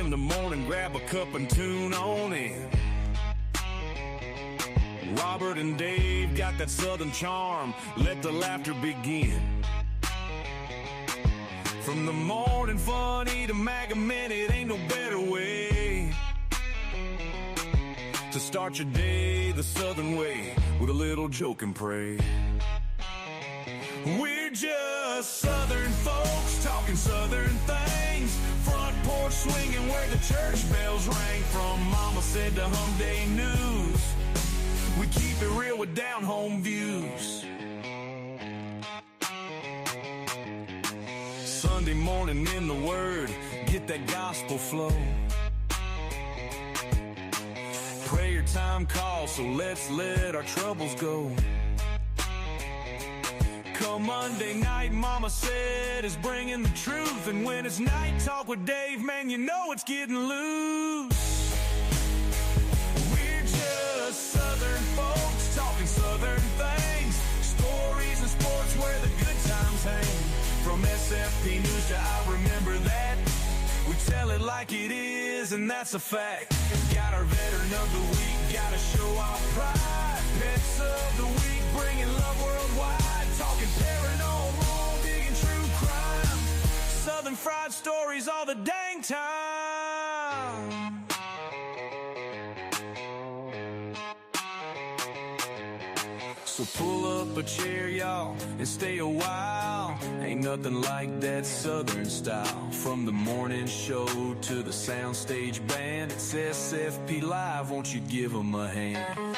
in the morning, grab a cup and tune on in. Robert and Dave got that southern charm, let the laughter begin. From the morning funny to Maga Minute, ain't no better way to start your day the southern way, with a little joke and pray. We're just southern folks talking southern things, front porch swinging where the church bells rang. From Mama Said to Hump Day News, we keep it real with down-home views. Sunday morning in the Word, get that gospel flow. Prayer time calls, so let's let our troubles go. Come Monday night, Mama Said is bringing the truth. And when it's night talk with Dave, man, you know it's getting loose. We're just southern folks talking southern things, stories and sports where the good times hang. From SFP News to I Remember That, we tell it like it is, and that's a fact. Got our veteran of the week, gotta show our pride. Pets of the week, bringing love worldwide. Talking paranormal, digging true crime. Southern fried stories all the dang time. So pull up a chair, y'all, and stay a while. Ain't nothing like that southern style. From the morning show to the soundstage band, it's SFP Live, won't you give them a hand?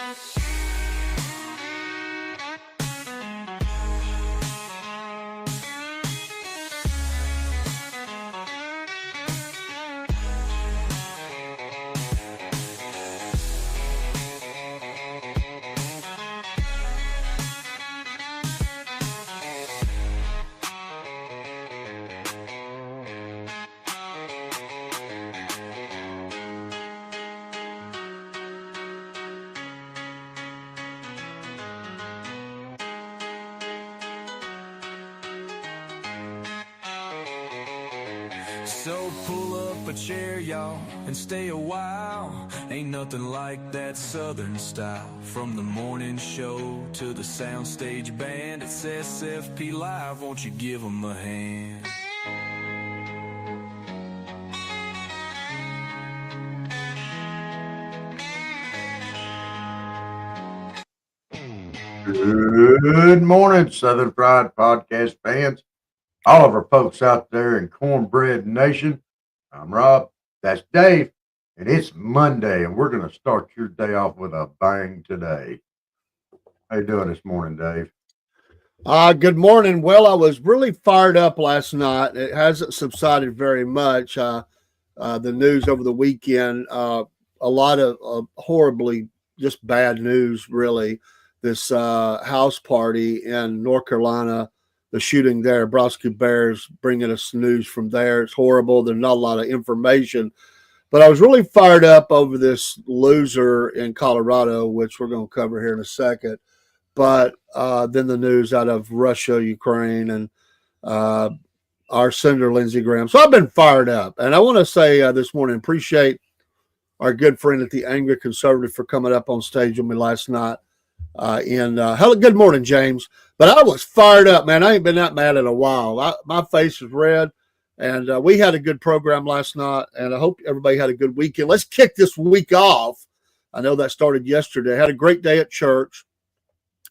So pull up a chair, y'all, and stay a while. Ain't nothing like that southern style. From the morning show to the soundstage band, it's SFP Live, won't you give them a hand? Good morning, Southern Fried Podcast fans. All of our folks out there in Cornbread Nation. I'm Rob. That's Dave. And it's Monday, and we're going to start your day off with a bang today. How you doing this morning, Dave? Good morning. Well, I was really fired up last night. It hasn't subsided very much. The news over the weekend, a lot of horribly just bad news, really. This house party in North Carolina, the shooting there, Brosky Bears bringing us news from there. It's horrible. There's not a lot of information. But I was really fired up over this loser in Colorado, which we're going to cover here in a second. But then the news out of Russia, Ukraine, and our Senator Lindsey Graham. So I've been fired up. And I want to say this morning, appreciate our good friend at the Angry Conservative for coming up on stage with me last night. Hello, good morning, James. But I was fired up, man. I ain't been that mad in a while. My face is red, and we had a good program last night, and I hope everybody had a good weekend. Let's kick this week off. I know that started yesterday. I had a great day at church.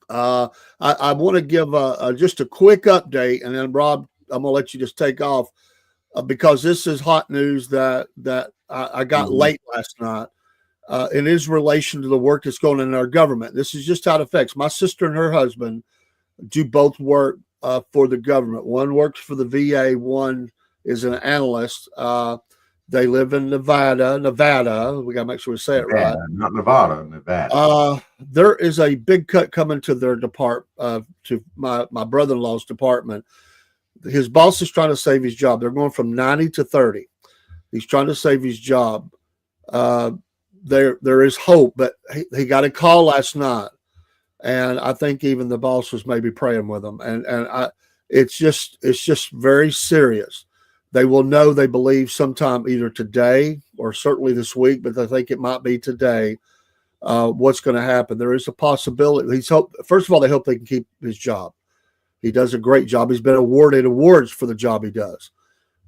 I want to give just a quick update, and then, Rob, I'm going to let you just take off because this is hot news that I got late last night. In his relation to the work that's going on in our government. This is just how it affects. My sister and her husband do both work for the government. One works for the VA. One is an analyst. They live in Nevada. We got to make sure we say it right. Not Nevada. There is a big cut coming to their department, to my brother-in-law's department. His boss is trying to save his job. They're going from 90 to 30. He's trying to save his job. There is hope, but he got a call last night, and I think even the boss was maybe praying with him. And it's just very serious. They will know, they believe, sometime either today or certainly this week, but they think it might be today, what's going to happen. There is a possibility. First of all, they hope they can keep his job. He does a great job. He's been awarded awards for the job he does.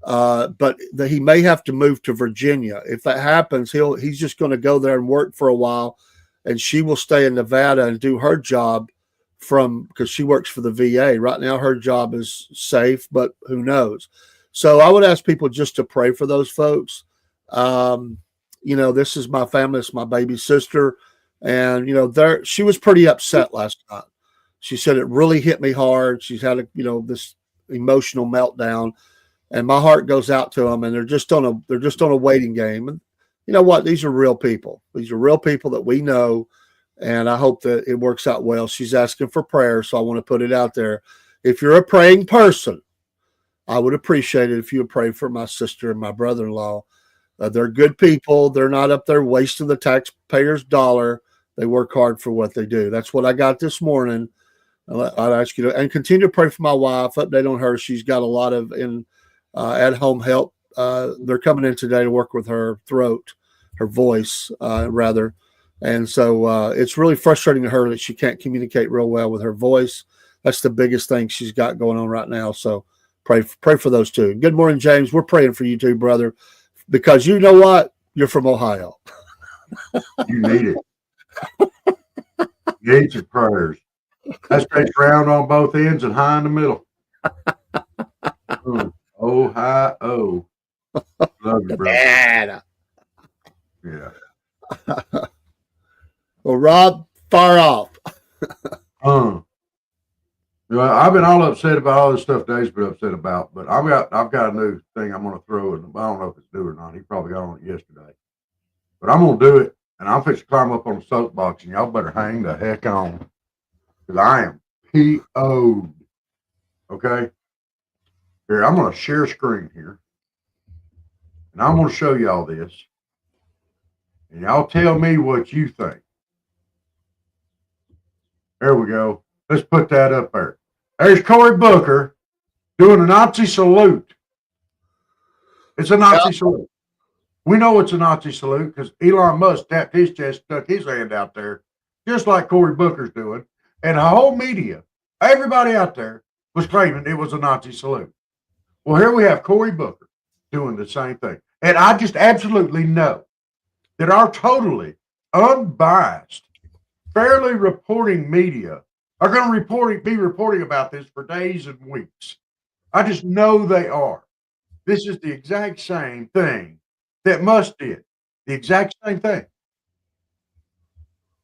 But he may have to move to Virginia. If that happens, he's just going to go there and work for a while, and she will stay in Nevada and do her job because she works for the VA. Right now, her job is safe, but who knows? So I would ask people just to pray for those folks. This is my family. It's my baby sister. And, she was pretty upset last night. She said it really hit me hard. She's had this emotional meltdown, and my heart goes out to them. And they're just on a waiting game. And you know what? These are real people. These are real people that we know. And I hope that it works out well. She's asking for prayer. So I want to put it out there. If you're a praying person, I would appreciate it if you would pray for my sister and my brother-in-law. They're good people. They're not up there wasting the taxpayers' dollar. They work hard for what they do. That's what I got this morning. I'd ask you to, and continue to pray for my wife. Update on her. She's got a lot of at-home help. They're coming in today to work with her throat, her voice, rather. And so it's really frustrating to her that she can't communicate real well with her voice. That's the biggest thing she's got going on right now. So pray for those two. Good morning, James. We're praying for you too, brother, because you know what? You're from Ohio. You need it. You need your prayers. That stays round on both ends and high in the middle. Ohio. Love you, brother. Yeah. Well, Rob, fire off. I've been all upset about all this stuff Dave's been upset about, but I've got a new thing I'm going to throw in. I don't know if it's new or not. He probably got on it yesterday, but I'm going to do it, and I'm fixing to climb up on the soapbox, and y'all better hang the heck on, because I am PO'd. Okay, here I'm going to share screen here, and I'm going to show y'all this, and y'all tell me what you think. There we go. Let's put that up there. There's Cory Booker doing a Nazi salute. It's a Nazi salute. We know it's a Nazi salute because Elon Musk tapped his chest, stuck his hand out there, just like Cory Booker's doing. And the whole media, everybody out there, was claiming it was a Nazi salute. Well, here we have Cory Booker doing the same thing. And I just absolutely know that our totally unbiased, fairly reporting media are going to be reporting about this for days and weeks. I just know they are. This is the exact same thing that Musk did. The exact same thing.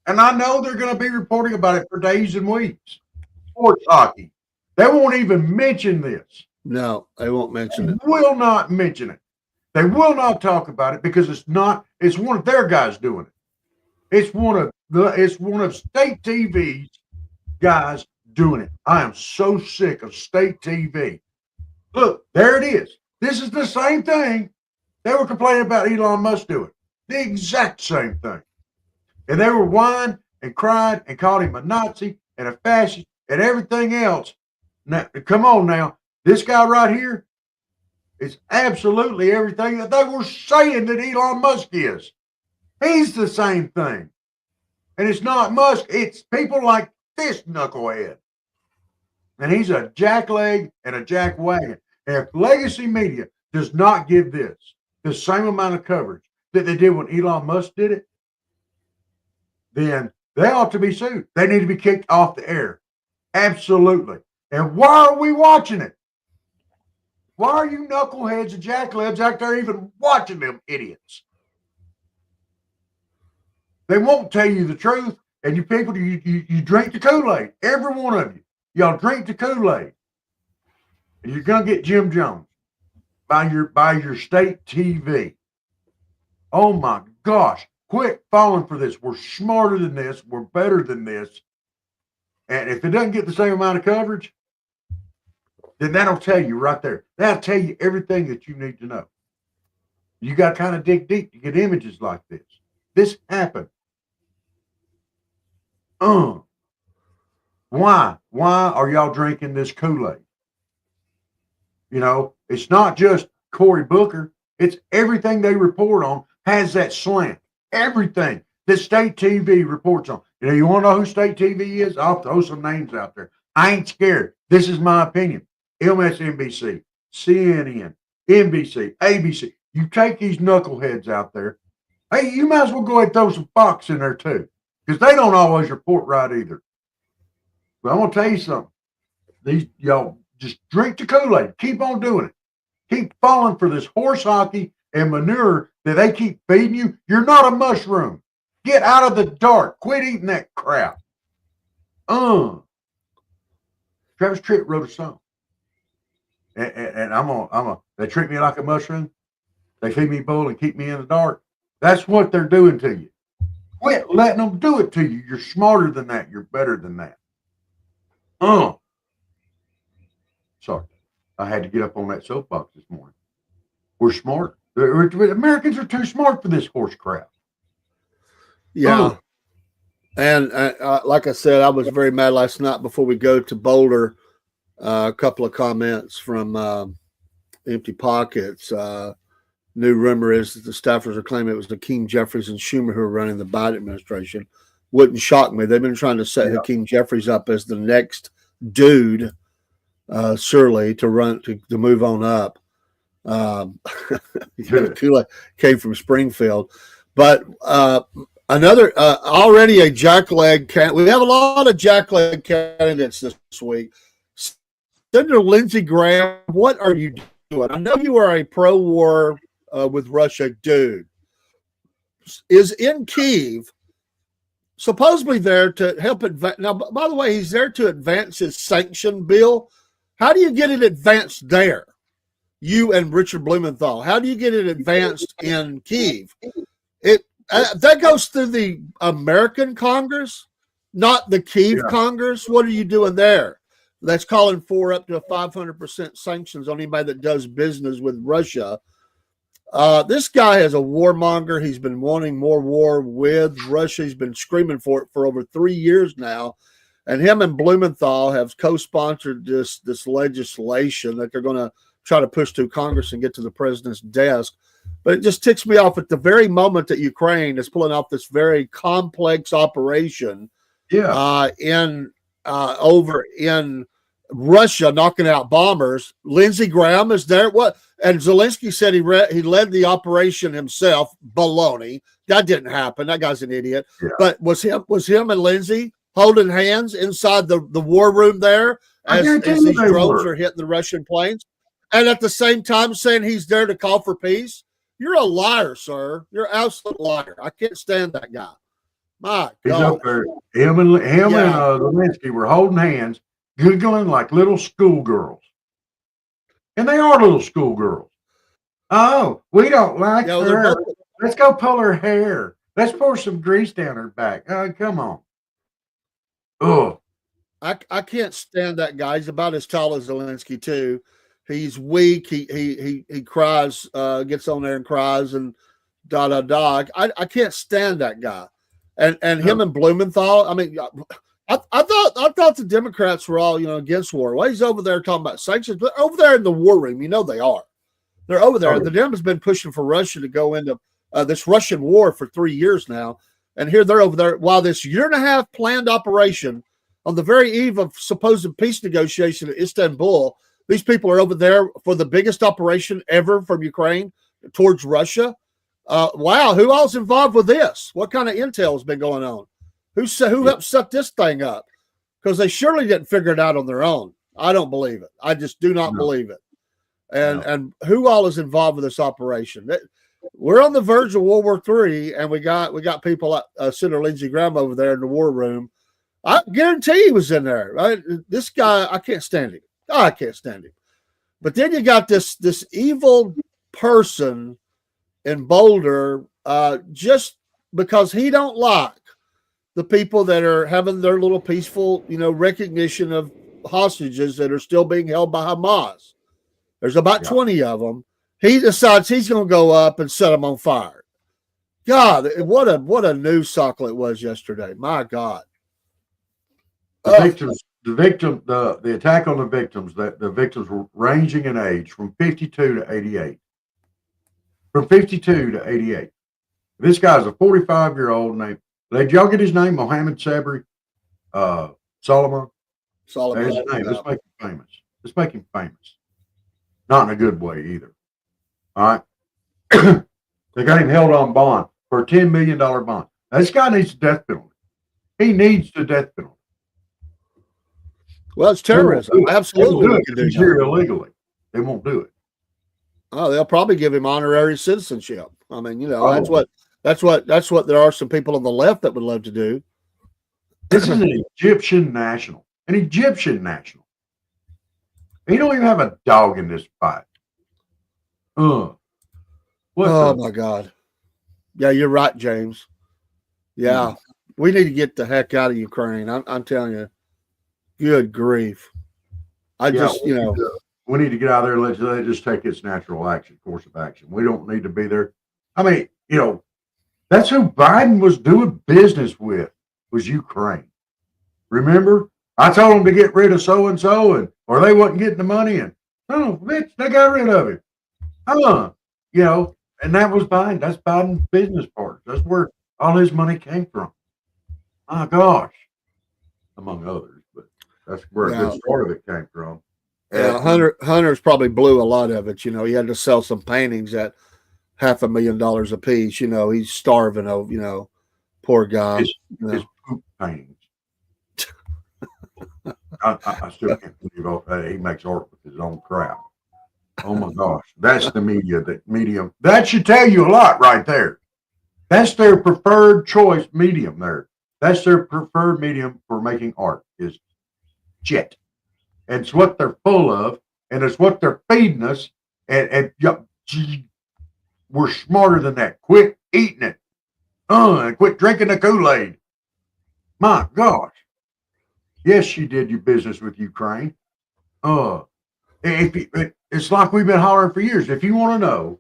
And I know they're going to be reporting about it for days and weeks. Sports hockey. They won't even mention this. No, they won't mention it. Will not mention it. They will not talk about it because it's one of their guys doing it. It's one of state TV's guys doing it. I am so sick of state TV. Look, there it is. This is the same thing they were complaining about Elon Musk doing. The exact same thing. And they were whining and crying and called him a Nazi and a fascist and everything else. Now, come on now. This guy right here is absolutely everything that they were saying that Elon Musk is. He's the same thing. And it's not Musk. It's people like this knucklehead. And he's a jackleg and a jackwagon. And if legacy media does not give this the same amount of coverage that they did when Elon Musk did it, then they ought to be sued. They need to be kicked off the air. Absolutely. And why are we watching it? Why are you knuckleheads and jacklebs out there even watching them idiots? They won't tell you the truth. And you people, you drink the Kool-Aid. Every one of you. Y'all drink the Kool-Aid. And you're going to get Jim Jones by your state TV. Oh, my gosh. Quit falling for this. We're smarter than this. We're better than this. And if it doesn't get the same amount of coverage, then that'll tell you right there. That'll tell you everything that you need to know. You got to kind of dig deep to get images like this. This happened. Why? Why are y'all drinking this Kool-Aid? You know, it's not just Cory Booker. It's everything they report on has that slant. Everything that state TV reports on. You want to know who state TV is? I'll throw some names out there. I ain't scared. This is my opinion. MSNBC, CNN, NBC, ABC. You take these knuckleheads out there. Hey, you might as well go ahead and throw some Fox in there too, because they don't always report right either. But I'm gonna tell you something. These y'all just drink the Kool-Aid. Keep on doing it. Keep falling for this horse hockey and manure that they keep feeding you. You're not a mushroom. Get out of the dark. Quit eating that crap. Travis Tritt wrote a song. And they treat me like a mushroom. They feed me bull and keep me in the dark. That's what they're doing to you. Quit letting them do it to you. You're smarter than that. You're better than that. Sorry. I had to get up on that soapbox this morning. We're smart. Americans are too smart for this horse crap. Yeah. And like I said, I was very mad last night before we go to Boulder. A couple of comments from Empty Pockets. New rumor is that the staffers are claiming it was Hakeem Jeffries and Schumer who are running the Biden administration. Wouldn't shock me. They've been trying to set Hakeem Jeffries up as the next dude, surely, to move on up. Came from Springfield. But another, already a jackleg candidate. We have a lot of jackleg candidates this week. Senator Lindsey Graham, what are you doing? I know you are a pro-war with Russia dude. Is in Kyiv, supposedly there to help advance. Now, by the way, he's there to advance his sanction bill. How do you get it advanced there? You and Richard Blumenthal. How do you get it advanced in Kyiv? That goes through the American Congress, not the Kyiv Congress. What are you doing there? That's calling for up to 500% sanctions on anybody that does business with Russia. This guy is a warmonger. He's been wanting more war with Russia. He's been screaming for it for over 3 years now. And him and Blumenthal have co-sponsored this legislation that they're going to try to push through Congress and get to the president's desk. But it just ticks me off at the very moment that Ukraine is pulling off this very complex operation over in Russia, knocking out bombers. Lindsey Graham is there. What? And Zelensky said he led the operation himself. Baloney. That didn't happen. That guy's an idiot. Yeah. But was him and Lindsey holding hands inside the war room there as these drones are hitting the Russian planes, and at the same time saying he's there to call for peace? You're a liar, sir. You're an absolute liar. I can't stand that guy. My He's God. up there. Him and Zelensky were holding hands, giggling like little schoolgirls. And they are little schoolgirls. Oh, we don't like her. Let's go pull her hair. Let's pour some grease down her back. Oh, come on. Oh, I can't stand that guy. He's about as tall as Zelensky too. He's weak. He cries, gets on there and cries and da. I can't stand that guy. And him and Blumenthal. I mean, I thought the Democrats were all against war. Well, he's over there talking about sanctions, but over there in the war room, they are. They're over there. The Dems have been pushing for Russia to go into this Russian war for 3 years now, and here they're over there while this 1.5 year planned operation on the very eve of supposed peace negotiation in Istanbul. These people are over there for the biggest operation ever from Ukraine towards Russia. Wow, who all's involved with this? What kind of intel has been going on? Who helped set this thing up? Because they surely didn't figure it out on their own. I don't believe it. I just do not believe it. And who all is involved with this operation? We're on the verge of World War III, and we got people like Senator Lindsey Graham over there in the war room. I guarantee he was in there. Right? This guy, I can't stand him. I can't stand him. But then you got this evil person in Boulder, just because he don't like the people that are having their little peaceful, recognition of hostages that are still being held by Hamas. There's about 20 of them. He decides he's going to go up and set them on fire. God, what a news cycle it was yesterday. My God. The attack on the victims, that the victims were ranging in age from 52 to 88. from 52 to 88. This guy's a 45-year-old named, did y'all get his name? Mohammed Sabri Solomon? Solomon. There's his name. Let's make him famous. Let's make him famous. Not in a good way either. All right. They got him held on bond for a $10 million bond. Now, this guy needs the death penalty. He needs the death penalty. Well, it's terrorism. Absolutely. He's here illegally. They won't do it. Oh, they'll probably give him honorary citizenship. I mean, that's what there are some people on the left that would love to do. This is an Egyptian national. An Egyptian national. He don't even have a dog in this fight. My God. Yeah, you're right, James. Yeah. We need to get the heck out of Ukraine. I'm telling you. Good grief. We need to get out of there and let it just take its natural course of action. We don't need to be there. I mean, that's who Biden was doing business with, was Ukraine. Remember? I told them to get rid of so-and-so, or they wasn't getting the money, and bitch, they got rid of him. And that was Biden. That's Biden's business partners. That's where all his money came from. My gosh. Among others, but that's where a good start of it came from. Yeah, Hunter's probably blew a lot of it. He had to sell some paintings at $500,000 a piece. He's starving. Poor guy. His poop paintings. I still can't believe he makes art with his own crap. Oh my gosh, that's the medium. That should tell you a lot right there. That's their preferred choice medium there. That's their preferred medium for making art is shit. And it's what they're full of, and it's what they're feeding us. And we're smarter than that. Quit eating it. And quit drinking the Kool-Aid. My gosh. Yes, she did your business with Ukraine. It's like we've been hollering for years. If you want to know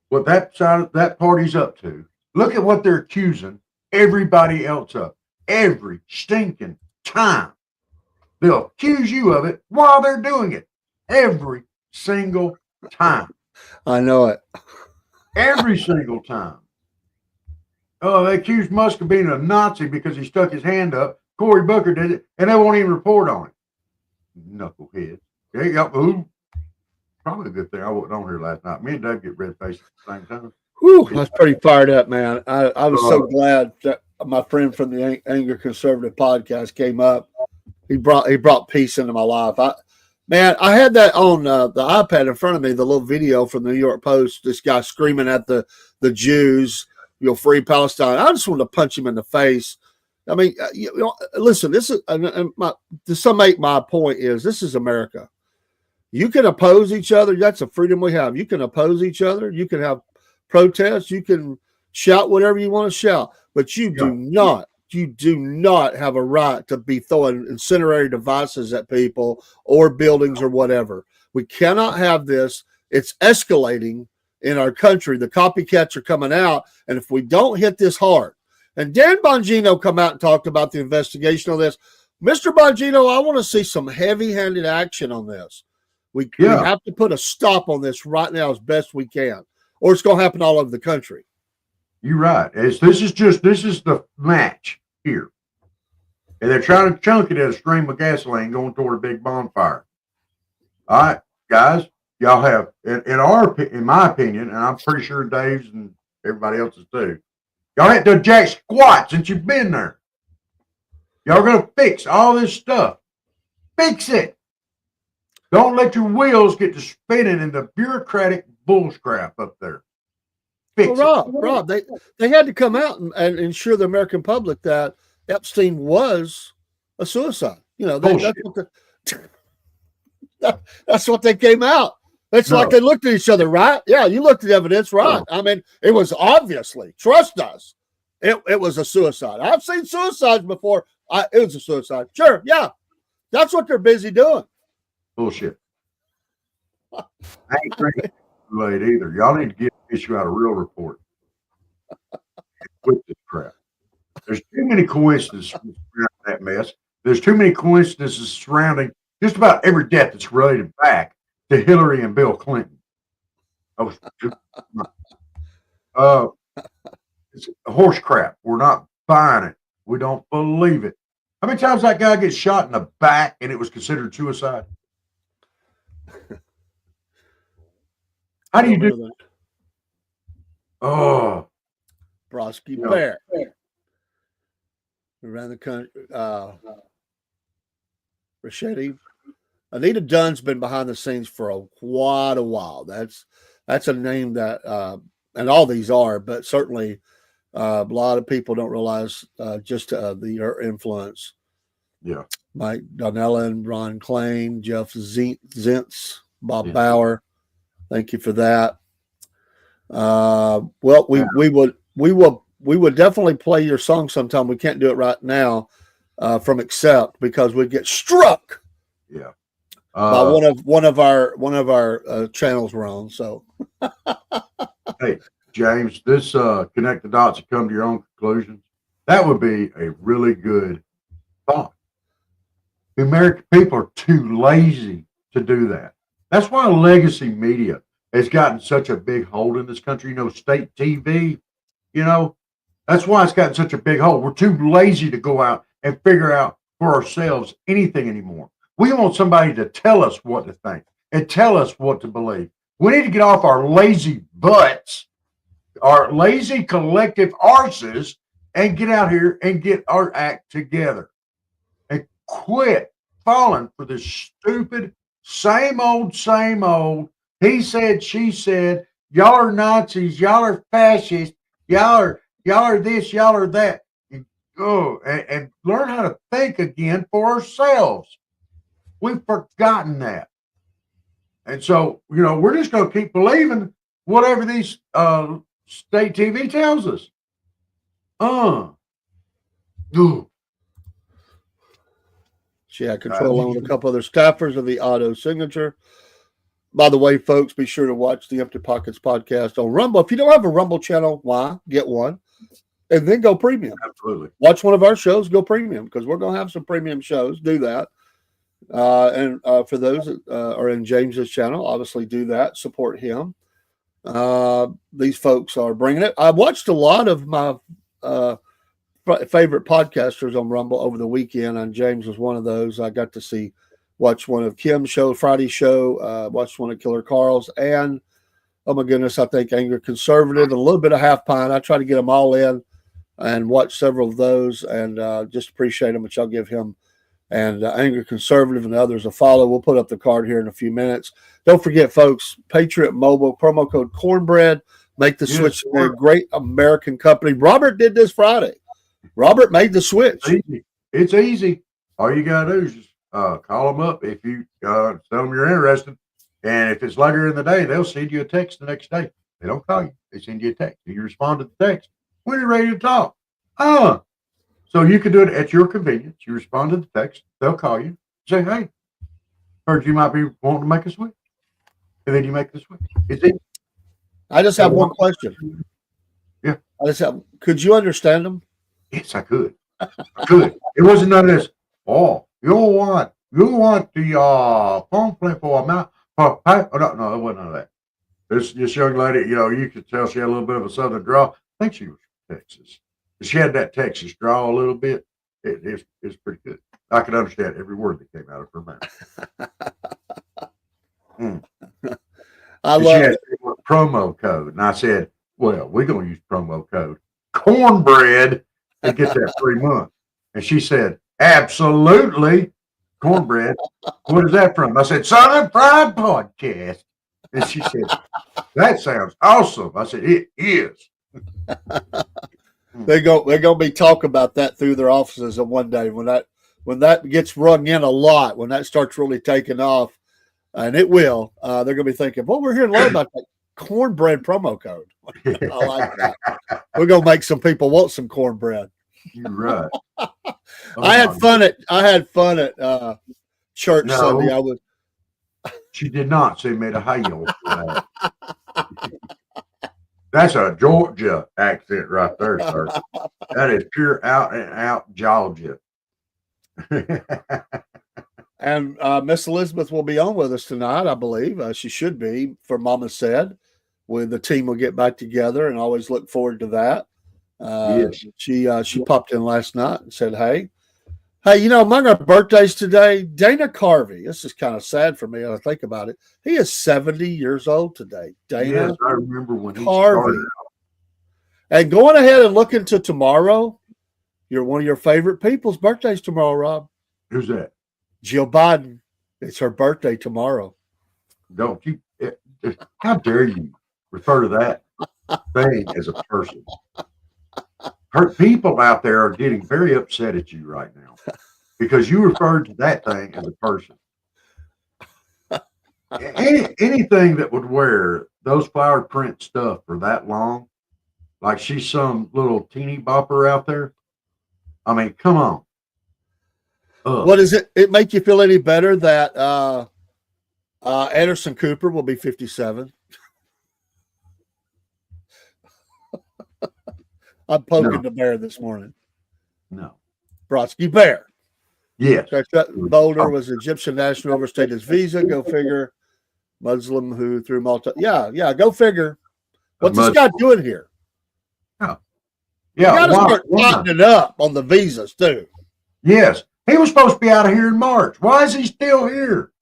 what that party's up to, look at what they're accusing everybody else of. Every stinking time. They'll accuse you of it while they're doing it. Every single time. I know it. Every single time. They accused Musk of being a Nazi because he stuck his hand up. Cory Booker did it, and they won't even report on it. Knucklehead. Probably a good thing I wasn't on here last night. Me and Dave get red-faced at the same time. Whew, I was pretty fired up, man. I was so glad that my friend from the Anger Conservative podcast came up. He brought peace into my life. I had that on the iPad in front of me, the little video from the New York Post, this guy screaming at the Jews, free Palestine. I just wanted to punch him in the face. I mean, listen, this is to summate my point is this is America. You can oppose each other. That's a freedom we have. You can oppose each other. You can have protests. You can shout whatever you want to shout, but you do not have a right to be throwing incendiary devices at people or buildings or whatever. We cannot have this. It's escalating in our country. The copycats are coming out. And if we don't hit this hard, and Dan Bongino come out and talked about the investigation on this. Mr. Bongino, I want to see some heavy-handed action on this. We have to put a stop on this right now as best we can, or it's going to happen all over the country. You're right. This is the match here. And they're trying to chunk it as a stream of gasoline going toward a big bonfire. All right, guys, y'all have, in my opinion, and I'm pretty sure Dave's and everybody else's too, y'all had to jack squat since you've been there. Y'all going to fix all this stuff. Fix it. Don't let your wheels get to spinning in the bureaucratic bullcrap up there. Rob, they had to come out and ensure the American public that Epstein was a suicide. That's what they came out. It's like they looked at each other, right? Yeah, you looked at evidence, right? I mean, it was obviously, trust us, it was a suicide. I've seen suicides before. It was a suicide. Sure, yeah. That's what they're busy doing. Bullshit. I ain't drinking late either. Y'all need to issue out a real report. Quit this crap. There's too many coincidences surrounding that mess. There's too many coincidences surrounding just about every death that's related back to Hillary and Bill Clinton. Uh, it's horse crap. We're not buying it. We don't believe it. How many times that guy gets shot in the back and it was considered suicide? How do you do? Oh, Brosky you know, Bear around the country. Rachetti. Anita Dunn's been behind the scenes for quite a while. That's a name that, and all these are, but certainly a lot of people don't realize just her influence. Yeah. Mike Donnellan, Ron Klain, Jeff Zintz, Bob Bauer. Thank you for that. Well, we would definitely play your song sometime. We can't do it right now from Accept because we get struck. Yeah. By one of our channels we're on. So, hey, James, this connect the dots and come to your own conclusions. That would be a really good thought. The American people are too lazy to do that. That's why legacy media has gotten such a big hold in this country. You know, state TV, that's why it's gotten such a big hold. We're too lazy to go out and figure out for ourselves anything anymore. We want somebody to tell us what to think and tell us what to believe. We need to get off our lazy butts, our lazy collective arses, and get out here and get our act together and quit falling for this stupid same old, he said, she said, y'all are Nazis, y'all are fascists, y'all are this, y'all are that. And learn how to think again for ourselves. We've forgotten that. And so, we're just going to keep believing whatever these state TV tells us. She had control along with a couple other staffers of the auto signature. By the way, folks, be sure to watch the Empty Pockets podcast on Rumble. If you don't have a Rumble channel, why? Get one. And then go premium. Absolutely. Watch one of our shows, go premium, because we're going to have some premium shows. Do that. And for those that are in James's channel, obviously do that. Support him. These folks are bringing it. I watched a lot of my favorite podcasters on Rumble over the weekend, and James was one of those. I got to watch one of Kim's show, Friday's show, watched one of Killer Carl's, and oh my goodness, I think Angry Conservative and a little bit of Half Pint. I try to get them all in and watch several of those, and just appreciate them, which I'll give him and Angry Conservative and others a follow. We'll put up the card here in a few minutes. Don't forget, folks, Patriot Mobile, promo code Cornbread. Make the switch to a great American company. Robert did this Friday. Robert made the switch. It's easy. All you got to do is just call them up if you tell them you're interested. And if it's later in the day, they'll send you a text the next day. They don't call you. They send you a text. You respond to the text when you're ready to talk. So you can do it at your convenience. You respond to the text. They'll call you. Say, hey, heard you might be wanting to make a switch. And then you make the switch. It's easy. I just have one question. Yeah. Could you understand them? Yes, I could. It wasn't none of this. Oh, you want the phone plan for a mouth? Oh, no, it wasn't none of that. This young lady, you could tell she had a little bit of a southern drawl. I think she was from Texas. She had that Texas drawl a little bit. It's pretty good. I could understand every word that came out of her mouth. I love it. Promo code, and I said, "Well, we're going to use promo code Cornbread to get that 3 months." And she said, "Absolutely, Cornbread. What is that from?" I said, "Southern Fried Podcast." And she said, "That sounds awesome." I said, "It is." They're going to be talking about that through their offices on one day when that gets rung in a lot, when that starts really taking off, and it will. They're going to be thinking, "Well, we're hearing a lot about that cornbread promo code." I like that. We're going to make some people want some cornbread. You're right. I had fun at church Sunday. She did not. She made a hail. That's a Georgia accent right there, sir. That is pure out and out Georgia. And Miss Elizabeth will be on with us tonight, I believe. She should be, for Mama said. when the team will get back together, and always look forward to that. Yes. She popped in last night and said, hey, among our birthdays today, Dana Carvey. This is kind of sad for me when I think about it. He is 70 years old today. Dana Yes, I remember when he Carvey. started. And going ahead and looking to tomorrow, you're one of your favorite people's birthdays tomorrow, Rob. Who's that? Jill Biden. It's her birthday tomorrow. Don't you? How dare you refer to that thing as a person? Her people out there are getting very upset at you right now because you referred to that thing as a person. Anything that would wear those flower print stuff for that long, like she's some little teeny bopper out there. I mean, come on. What is it? It make you feel any better that Anderson Cooper will be 57? I'm poking the bear this morning. No. Brodsky Bear. Yes. Boulder was Egyptian national, overstayed his visa. Go figure. Muslim who threw Malta. Yeah. Go figure. What's this guy doing here? Yeah. You got to start tightening up on the visas too. Yes. He was supposed to be out of here in March. Why is he still here?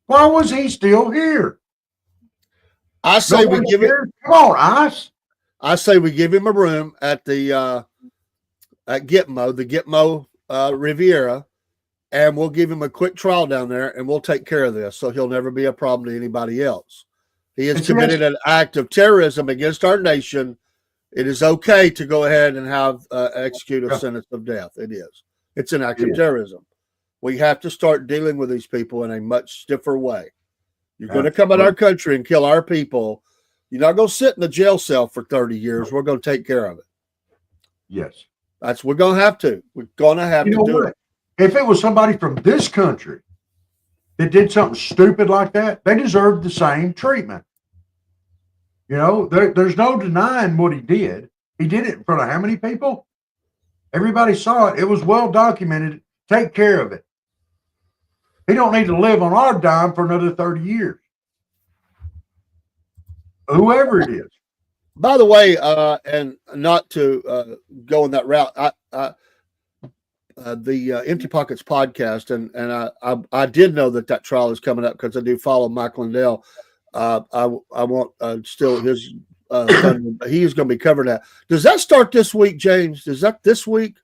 Why was he still here? I say we give him. Come on, Ice. I say we give him a room at the at Gitmo, the Gitmo Riviera, and we'll give him a quick trial down there, and we'll take care of this, so he'll never be a problem to anybody else. He has committed an act of terrorism against our nation. It is okay to go ahead and have execute a sentence of death. It is. It's an act of terrorism. We have to start dealing with these people in a much stiffer way. You're going to come in our country and kill our people. You're not going to sit in the jail cell for 30 years. We're going to take care of it. Yes. We're going to have to. We're going to have to do it. If it was somebody from this country that did something stupid like that, they deserved the same treatment. You know, there's no denying what he did. He did it in front of how many people? Everybody saw it. It was well documented. Take care of it. He don't need to live on our dime for another 30 years. Whoever it is. By the way, and not to go in that route, the Empty Pockets podcast, and I did know that trial is coming up because I do follow Mike Lindell. I want still his he is going to be covering that. Does that start this week, James? Is that this week,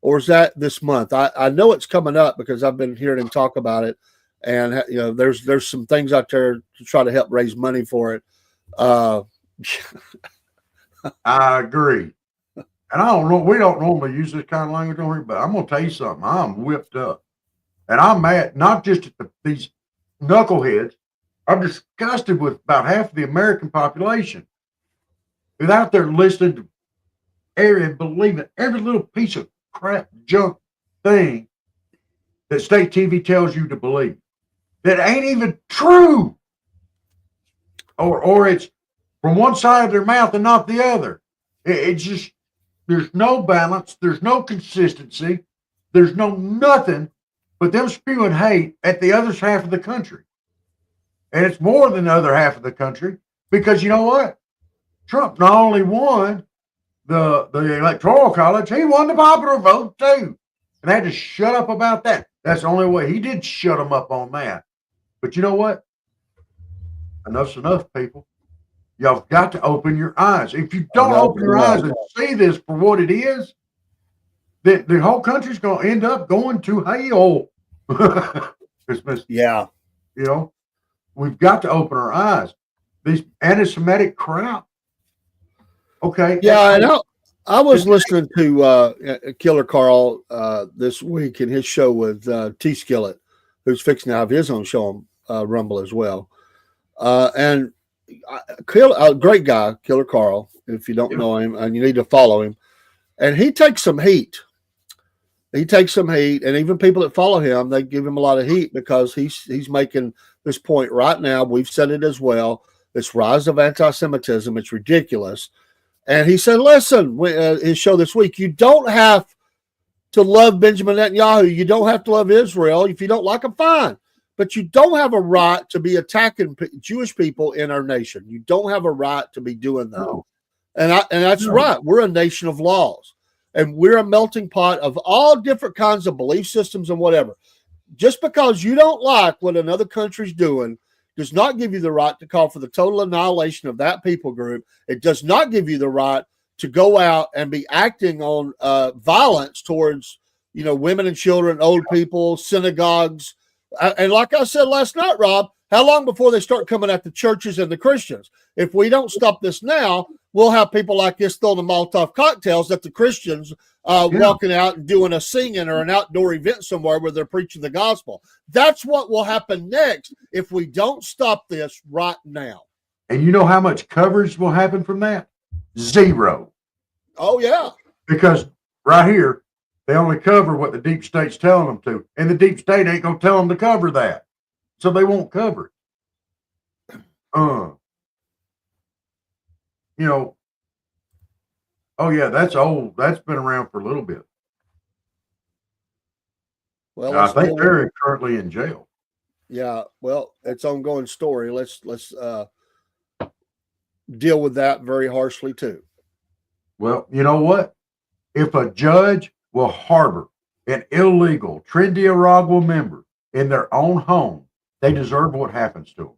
or is that this month? I know it's coming up because I've been hearing him talk about it, and there's some things out there to try to help raise money for it. I agree. And I don't know, we don't normally use this kind of language on here, but I'm going to tell you something. I'm whipped up. And I'm mad, not just at these knuckleheads. I'm disgusted with about half of the American population who's out there listening to and believing every little piece of crap, junk thing that state TV tells you to believe that ain't even true. Or it's from one side of their mouth and not the other. It's just, there's no balance. There's no consistency. There's no nothing but them spewing hate at the other half of the country. And it's more than the other half of the country because you know what? Trump not only won the electoral college, he won the popular vote too. And they had to shut up about that. That's the only way. He did shut them up on that. But you know what? Enough's enough, people. Y'all have got to open your eyes. If you don't open your eyes and see this for what it is, the whole country's going to end up going to hell. Yeah. You know, we've got to open our eyes. These anti-Semitic crap. Okay. Yeah, and I was listening to Killer Carl this week in his show with T. Skillet, who's fixing to have his own show on Rumble as well. And a great guy, Killer Carl, if you don't know him, and you need to follow him. And he takes some heat. And even people that follow him, they give him a lot of heat because he's making this point right now. We've said it as well. This rise of anti-Semitism, it's ridiculous. And he said, listen, his show this week, you don't have to love Benjamin Netanyahu. You don't have to love Israel. If you don't like him, fine. But you don't have a right to be attacking Jewish people in our nation. You don't have a right to be doing that. No. And that's right. We're a nation of laws, and we're a melting pot of all different kinds of belief systems and whatever. Just because you don't like what another country's doing does not give you the right to call for the total annihilation of that people group. It does not give you the right to go out and be acting on violence towards, women and children, old people, synagogues. And like I said last night, Rob, how long before they start coming at the churches and the Christians? If we don't stop this now, we'll have people like this throwing the Molotov cocktails at the Christians, walking out and doing a singing or an outdoor event somewhere where they're preaching the gospel. That's what will happen next if we don't stop this right now. And you know how much coverage will happen from that? Zero. Oh, yeah. Because right here, they only cover what the deep state's telling them to. And the deep state ain't going to tell them to cover that. So they won't cover it. Oh yeah, that's old. That's been around for a little bit. Well, I think they're currently in jail. Yeah, well, it's an ongoing story. Let's deal with that very harshly too. Well, you know what? If a judge will harbor an illegal Trinidad member in their own home, they deserve what happens to them.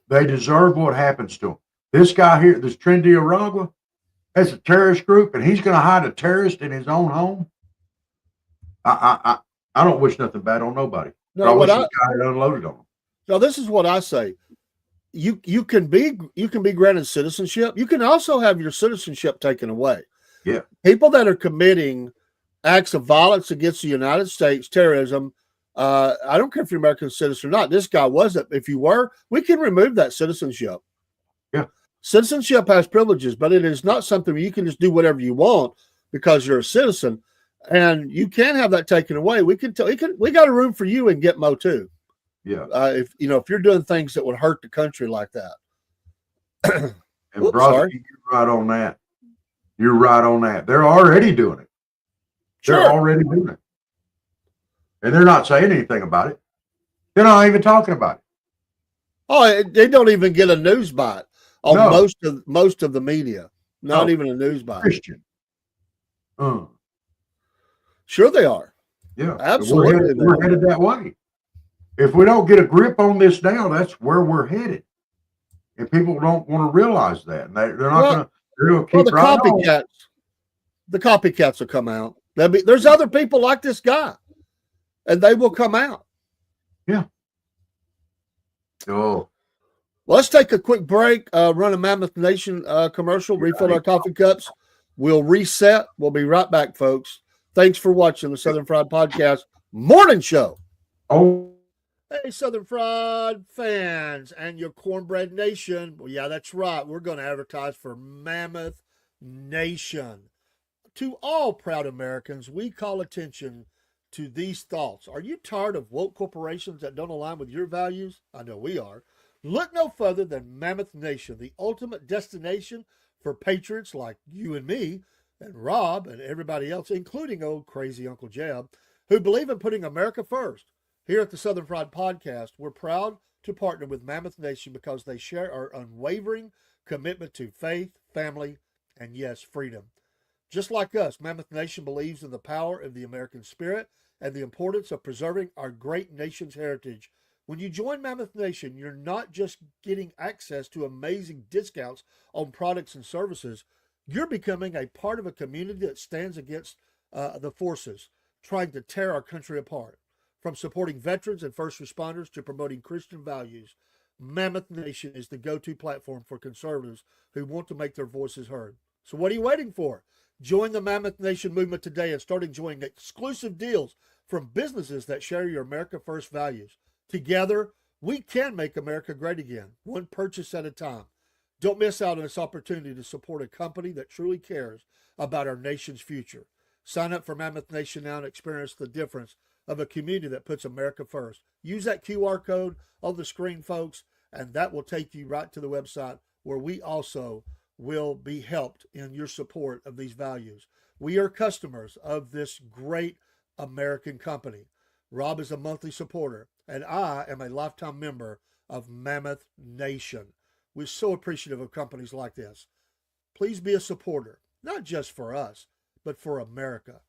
They deserve what happens to them. This guy here, this Trinidad, that's a terrorist group, and he's going to hide a terrorist in his own home. I don't wish nothing bad on nobody. No, I wish this guy had unloaded on them. No, this is what I say. You can be granted citizenship. You can also have your citizenship taken away. Yeah. People that are committing acts of violence against the United States, terrorism. I don't care if you're American citizen or not. This guy wasn't. If you were, we can remove that citizenship. Yeah. Citizenship has privileges, but it is not something where you can just do whatever you want because you're a citizen, and you can have that taken away. We got a room for you in Gitmo too. Yeah. If you're doing things that would hurt the country like that. And brother, you're right on that. You're right on that. They're already doing it. They're already doing it. And they're not saying anything about it. They're not even talking about it. Oh, they don't even get a news bite on most of the media. Not even a news bite. Christian. Sure they are. Yeah. Absolutely. We're headed that way. If we don't get a grip on this now, that's where we're headed. And people don't want to realize that. And they're not going to keep the copycats. The copycats will come out. There's other people like this guy. And they will come out. Yeah. Oh. Well, let's take a quick break, run a Mammoth Nation commercial, refill our coffee cups. We'll reset. We'll be right back, folks. Thanks for watching the Southern Fried Podcast Morning Show. Oh. Hey, Southern Fried fans and your Cornbread Nation. Well, yeah, that's right. We're going to advertise for Mammoth Nation. To all proud Americans, we call attention to these thoughts. Are you tired of woke corporations that don't align with your values? I know we are. Look no further than Mammoth Nation, the ultimate destination for patriots like you and me and Rob and everybody else, including old crazy Uncle Jeb, who believe in putting America first. Here at the Southern Fried Podcast, we're proud to partner with Mammoth Nation because they share our unwavering commitment to faith, family, and yes, freedom. Just like us, Mammoth Nation believes in the power of the American spirit and the importance of preserving our great nation's heritage. When you join Mammoth Nation, you're not just getting access to amazing discounts on products and services. You're becoming a part of a community that stands against the forces trying to tear our country apart. From supporting veterans and first responders to promoting Christian values, Mammoth Nation is the go-to platform for conservatives who want to make their voices heard. So what are you waiting for? Join the Mammoth Nation movement today and start enjoying exclusive deals from businesses that share your America First values. Together, we can make America great again, one purchase at a time. Don't miss out on this opportunity to support a company that truly cares about our nation's future. Sign up for Mammoth Nation now and experience the difference of a community that puts America first. Use that QR code on the screen, folks, and that will take you right to the website where we also will be helped in your support of these values. We are customers of this great American company. Rob is a monthly supporter, and I am a lifetime member of Mammoth Nation. We're so appreciative of companies like this. Please be a supporter, not just for us, but for America.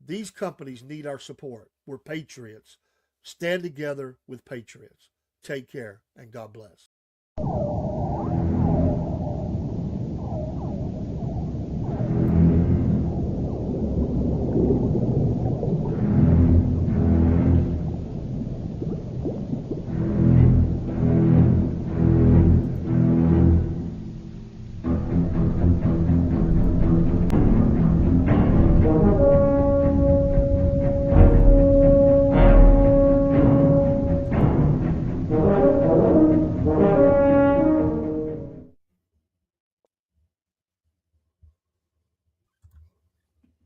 These companies need our support. We're patriots. Stand together with patriots. Take care, and God bless.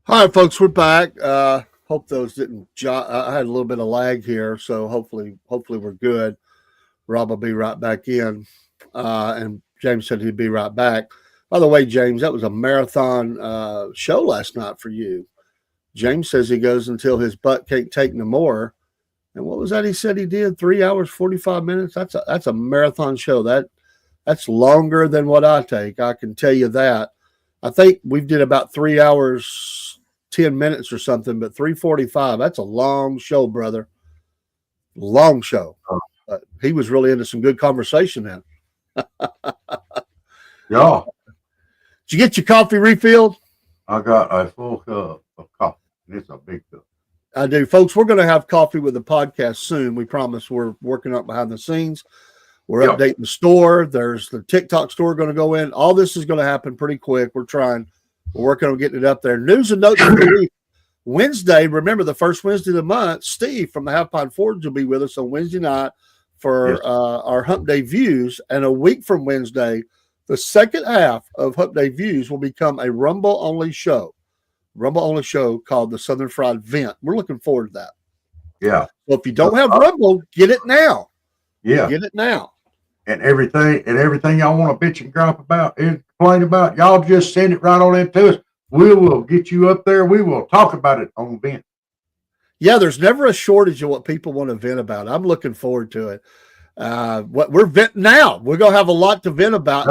All right, folks, we're back. Hope those didn't. I had a little bit of lag here, so hopefully we're good. Rob will be right back in, and James said he'd be right back. By the way, James, that was a marathon show last night for you. James says he goes until his butt can't take no more. And what was that he said he did? 3 hours, 45 minutes. That's a marathon show. That's longer than what I take. I can tell you that. I think we did about 3 hours, 10 minutes or something, but 3:45, that's a long show, brother. Long show. He was really into some good conversation then. Yeah. Did you get your coffee refilled? I got a full cup of coffee. It's a big cup. I do. Folks, we're going to have coffee with the podcast soon. We promise. We're working up behind the scenes. We're updating the store. There's the TikTok store going to go in. All this is going to happen pretty quick. We're working on getting it up there. News and notes of the week. Wednesday, remember the first Wednesday of the month, Steve from the Half Pint Forge will be with us on Wednesday night for our Hump Day Views. And a week from Wednesday, the second half of Hump Day Views will become a Rumble-only show. Rumble-only show called the Southern Fried Vent. We're looking forward to that. Yeah. So if you don't have Rumble, get it now. Yeah. Get it now. And everything y'all want to bitch and gripe about and complain about, y'all just send it right on into us. We will get you up there. We will talk about it on vent. Yeah, there's never a shortage of what people want to vent about. I'm looking forward to it. What we're venting now. We're gonna have a lot to vent about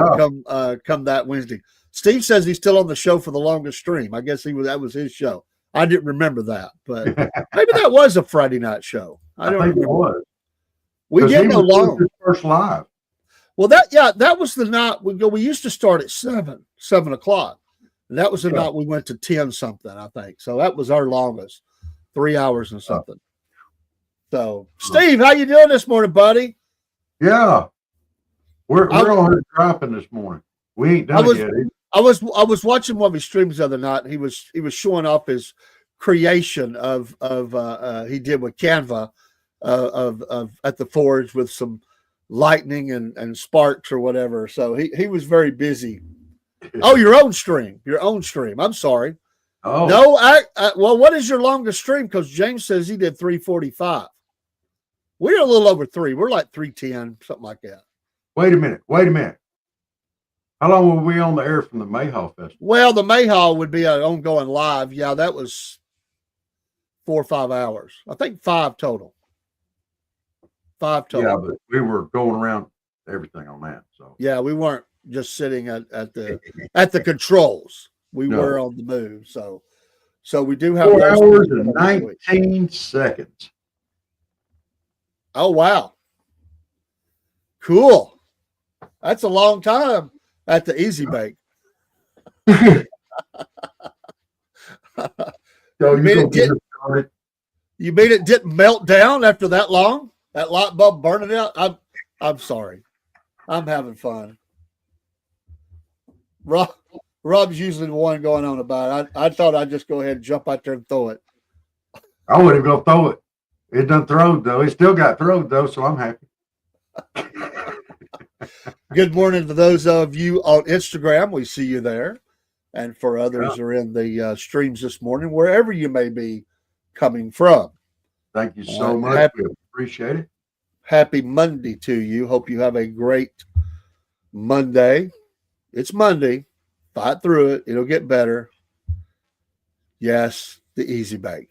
come that Wednesday. Steve says he's still on the show for the longest stream. I guess that was his show. I didn't remember that, but maybe that was a Friday night show. I don't think remember. It was. We get along. His first live. Well, that was the night we used to start at 7 o'clock. And that was the night we went to 10 something, I think. So that was our longest, 3 hours and something. So, Steve, how you doing this morning, buddy? Yeah, we're on here dropping this morning. We ain't done it yet. I was watching one of his streams the other night. He was showing off his creation of he did with Canva of at the forge with some lightning and sparks or whatever. So he was very busy. Oh, your own stream. I'm sorry. Oh no, well, what is your longest stream? Because James says he did 3:45. We're a little over 3. We're like 3:10, something like that. Wait a minute. How long were we on the air from the Mayhaw Festival? Well, the Mayhaw would be an ongoing live. Yeah, that was 4 or 5 hours. I think 5 total. 5 total. Yeah, but we were going around everything on that. So yeah, we weren't just sitting at the controls. We were on the move. So we do have 4 hours and 19 seconds. Oh wow. Cool. That's a long time at the Easy Bake. So you mean it didn't melt down after that long? That light bulb burning out? I'm sorry. I'm having fun. Rob's usually the one going on about it. I thought I'd just go ahead and jump out there and throw it. I wouldn't go throw it. It done throwed though. It still got throwed though, so I'm happy. Good morning to those of you on Instagram. We see you there. And for others who are in the streams this morning, wherever you may be coming from. Thank you so much. We appreciate it. Happy Monday to you. Hope you have a great Monday. It's Monday. Fight through it. It'll get better. Yes, the Easy Bake.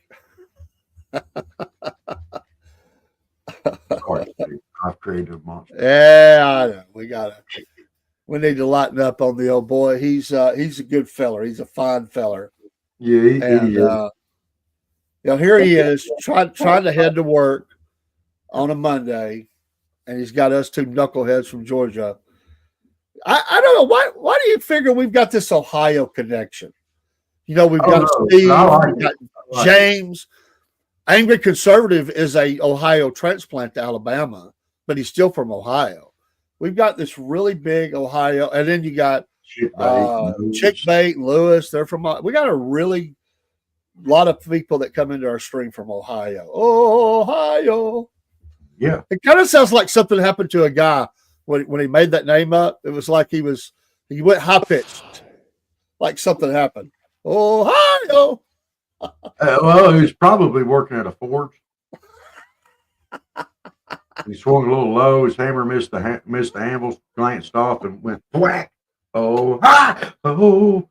creative monster. Yeah, I know. We need to lighten up on the old boy. He's a good feller. He's a fine feller. Yeah, And he is. here he is trying to head to work on a Monday, and he's got us two knuckleheads from Georgia. I don't know why do you figure we've got this Ohio connection? We've got Steve, we've got James. Angry Conservative is a Ohio transplant to Alabama, but he's still from Ohio. We've got this really big Ohio, and then you got Chick Bait and Lewis. They're from. We got a lot of people that come into our stream from Ohio. Ohio. Yeah. It kind of sounds like something happened to a guy when he made that name up. It was like he went high pitched, like something happened. Ohio. Well, he was probably working at a forge. He swung a little low. His hammer missed the handle, glanced off, and went whack. Oh, hi, oh.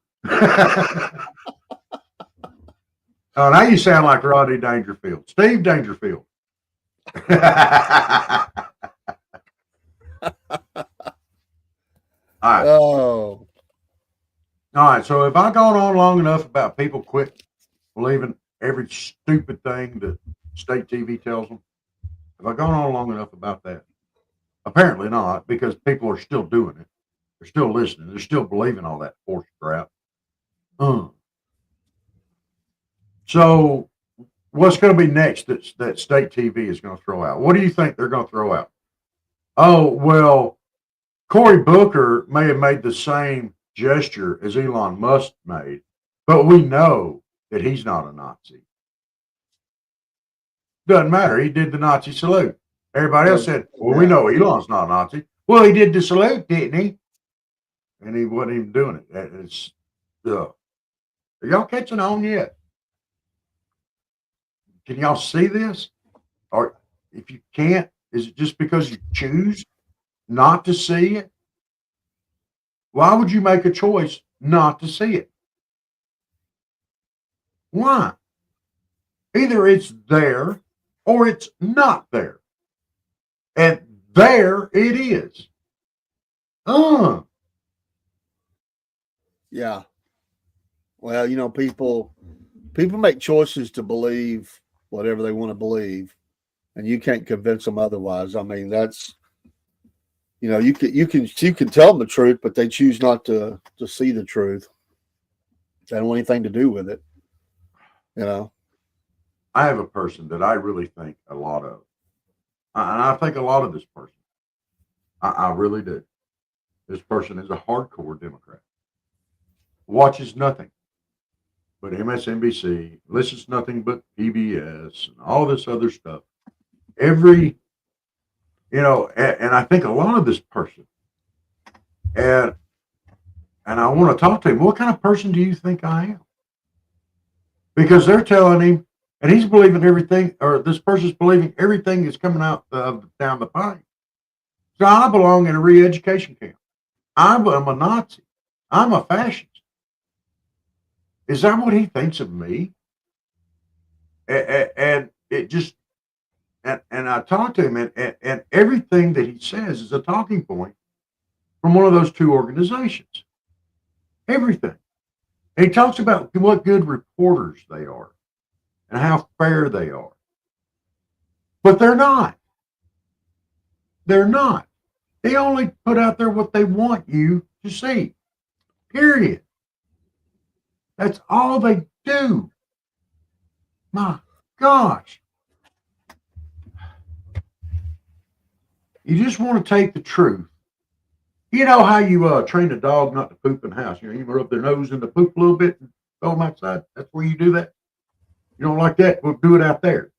Oh, now you sound like Rodney Dangerfield, Steve Dangerfield. All right. Oh. All right. So if I gone on long enough about people quit believing every stupid thing that state TV tells them, have I gone on long enough about that? Apparently not, because people are still doing it. They're still listening. They're still believing all that forced crap. So what's going to be next that state TV is going to throw out? What do you think they're going to throw out? Oh, well, Cory Booker may have made the same gesture as Elon Musk made, but we know that he's not a Nazi. Doesn't matter. He did the Nazi salute. Everybody else said, well, we know Elon's not a Nazi. Well, he did the salute, didn't he? And he wasn't even doing it. It's, are y'all catching on yet? Can y'all see this? Or if you can't, is it just because you choose not to see it? Why would you make a choice not to see it? Why? Either it's there or it's not there. And there it is. Yeah. Well, people make choices to believe whatever they want to believe, and you can't convince them otherwise. I mean, that's you can tell them the truth, but they choose not to see the truth. They don't want anything to do with it. I have a person that I really think a lot of. And I think a lot of this person. I really do. This person is a hardcore Democrat. Watches nothing but MSNBC, listens to nothing but PBS and all this other stuff. And I think a lot of this person, and I want to talk to him, what kind of person do you think I am? Because they're telling him, and he's believing everything, or this person's believing everything is coming out down the pipe. So I belong in a re-education camp. I'm a Nazi. I'm a fascist. Is that what he thinks of me? And it just, and I talked to him, and everything that he says is a talking point from one of those two organizations. Everything. And he talks about what good reporters they are and how fair they are. But they're not. They're not. They only put out there what they want you to see. Period. That's all they do. My gosh. You just want to take the truth. You know how you train a dog not to poop in the house? You rub their nose in the poop a little bit and throw them outside. That's where you do that. You don't like that? We'll do it out there.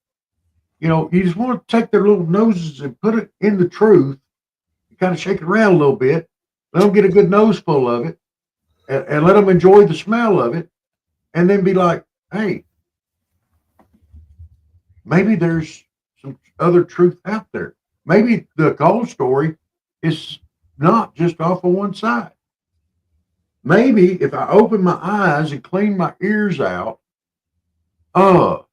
You just want to take their little noses and put it in the truth and kind of shake it around a little bit. Let them get a good nose full of it and let them enjoy the smell of it. And then be like, hey, maybe there's some other truth out there. Maybe the cold story is not just off of one side. Maybe if I open my eyes and clean my ears out, well,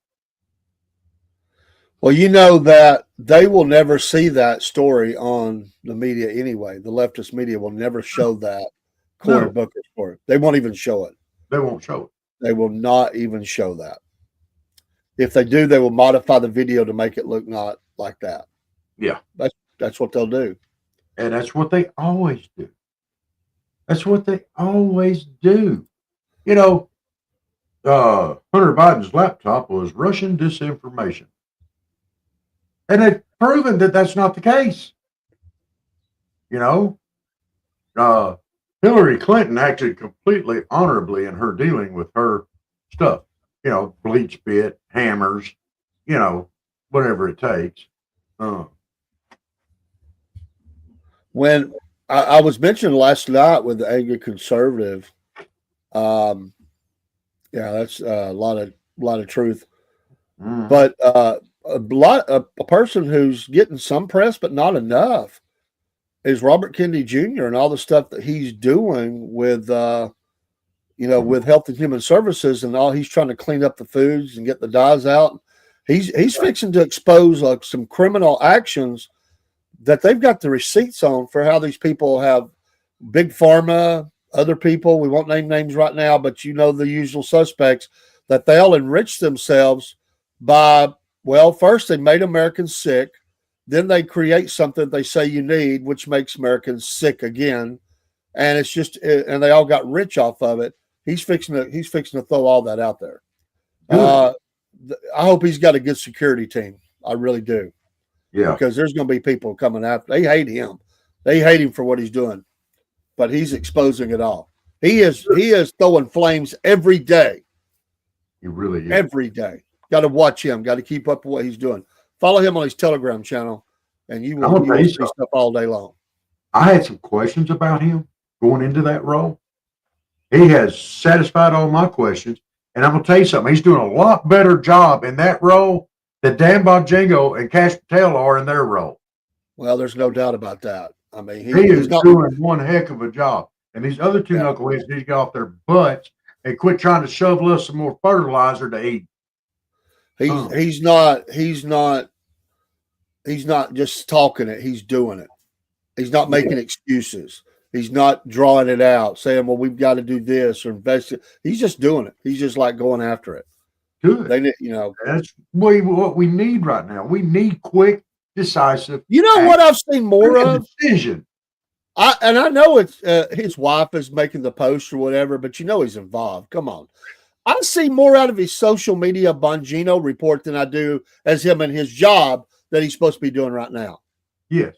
that They will never see that story on the media anyway. The leftist media will never show that Cory No. Booker story. They won't even show it. They won't show it. They will not even show that. If they do, they will modify the video to make it look not like that. Yeah. That's what they'll do. And that's what they always do. That's what they always do. You know, Hunter Biden's laptop was Russian disinformation. And they've proven that that's not the case. You know, Hillary Clinton acted completely honorably in her dealing with her stuff. You know, bleach bit, hammers, whatever it takes. When I was mentioned last night with the angry conservative, yeah, that's a lot of truth. But a person who's getting some press but not enough is Robert Kennedy Jr. and all the stuff that he's doing with with Health and Human Services and all. He's trying to clean up the foods and get the dyes out. He's fixing to expose some criminal actions that they've got the receipts on for how these people have big pharma, other people. We won't name names right now, but the usual suspects, that they'll enrich themselves by, well, first they made Americans sick. Then they create something they say you need, which makes Americans sick again. And it's just, and they all got rich off of it. He's fixing to throw all that out there. I hope he's got a good security team. I really do. Yeah. Because there's going to be people coming after. They hate him. They hate him for what he's doing, but he's exposing it all. He is throwing flames every day. He really is. Every day. Got to watch him. Got to keep up with what he's doing. Follow him on his Telegram channel, and you will see stuff all day long. I had some questions about him going into that role. He has satisfied all my questions, and I'm going to tell you something. He's doing a lot better job in that role than Dan Bongino and Cash Patel are in their role. Well, there's no doubt about that. I mean, he's doing one heck of a job. And these other two knuckleheads need to get off their butts and quit trying to shovel us some more fertilizer to eat. He's not just talking it. He's doing it. He's not making excuses. He's not drawing it out, saying, well, we've got to do this or invest it. He's just doing it. He's just like going after it. Good. That's what we need right now. We need quick, decisive. You know what I've seen more of? Decision. I know it's his wife is making the post or whatever, but he's involved. Come on. I see more out of his social media Bongino report than I do as him and his job that he's supposed to be doing right now. Yes.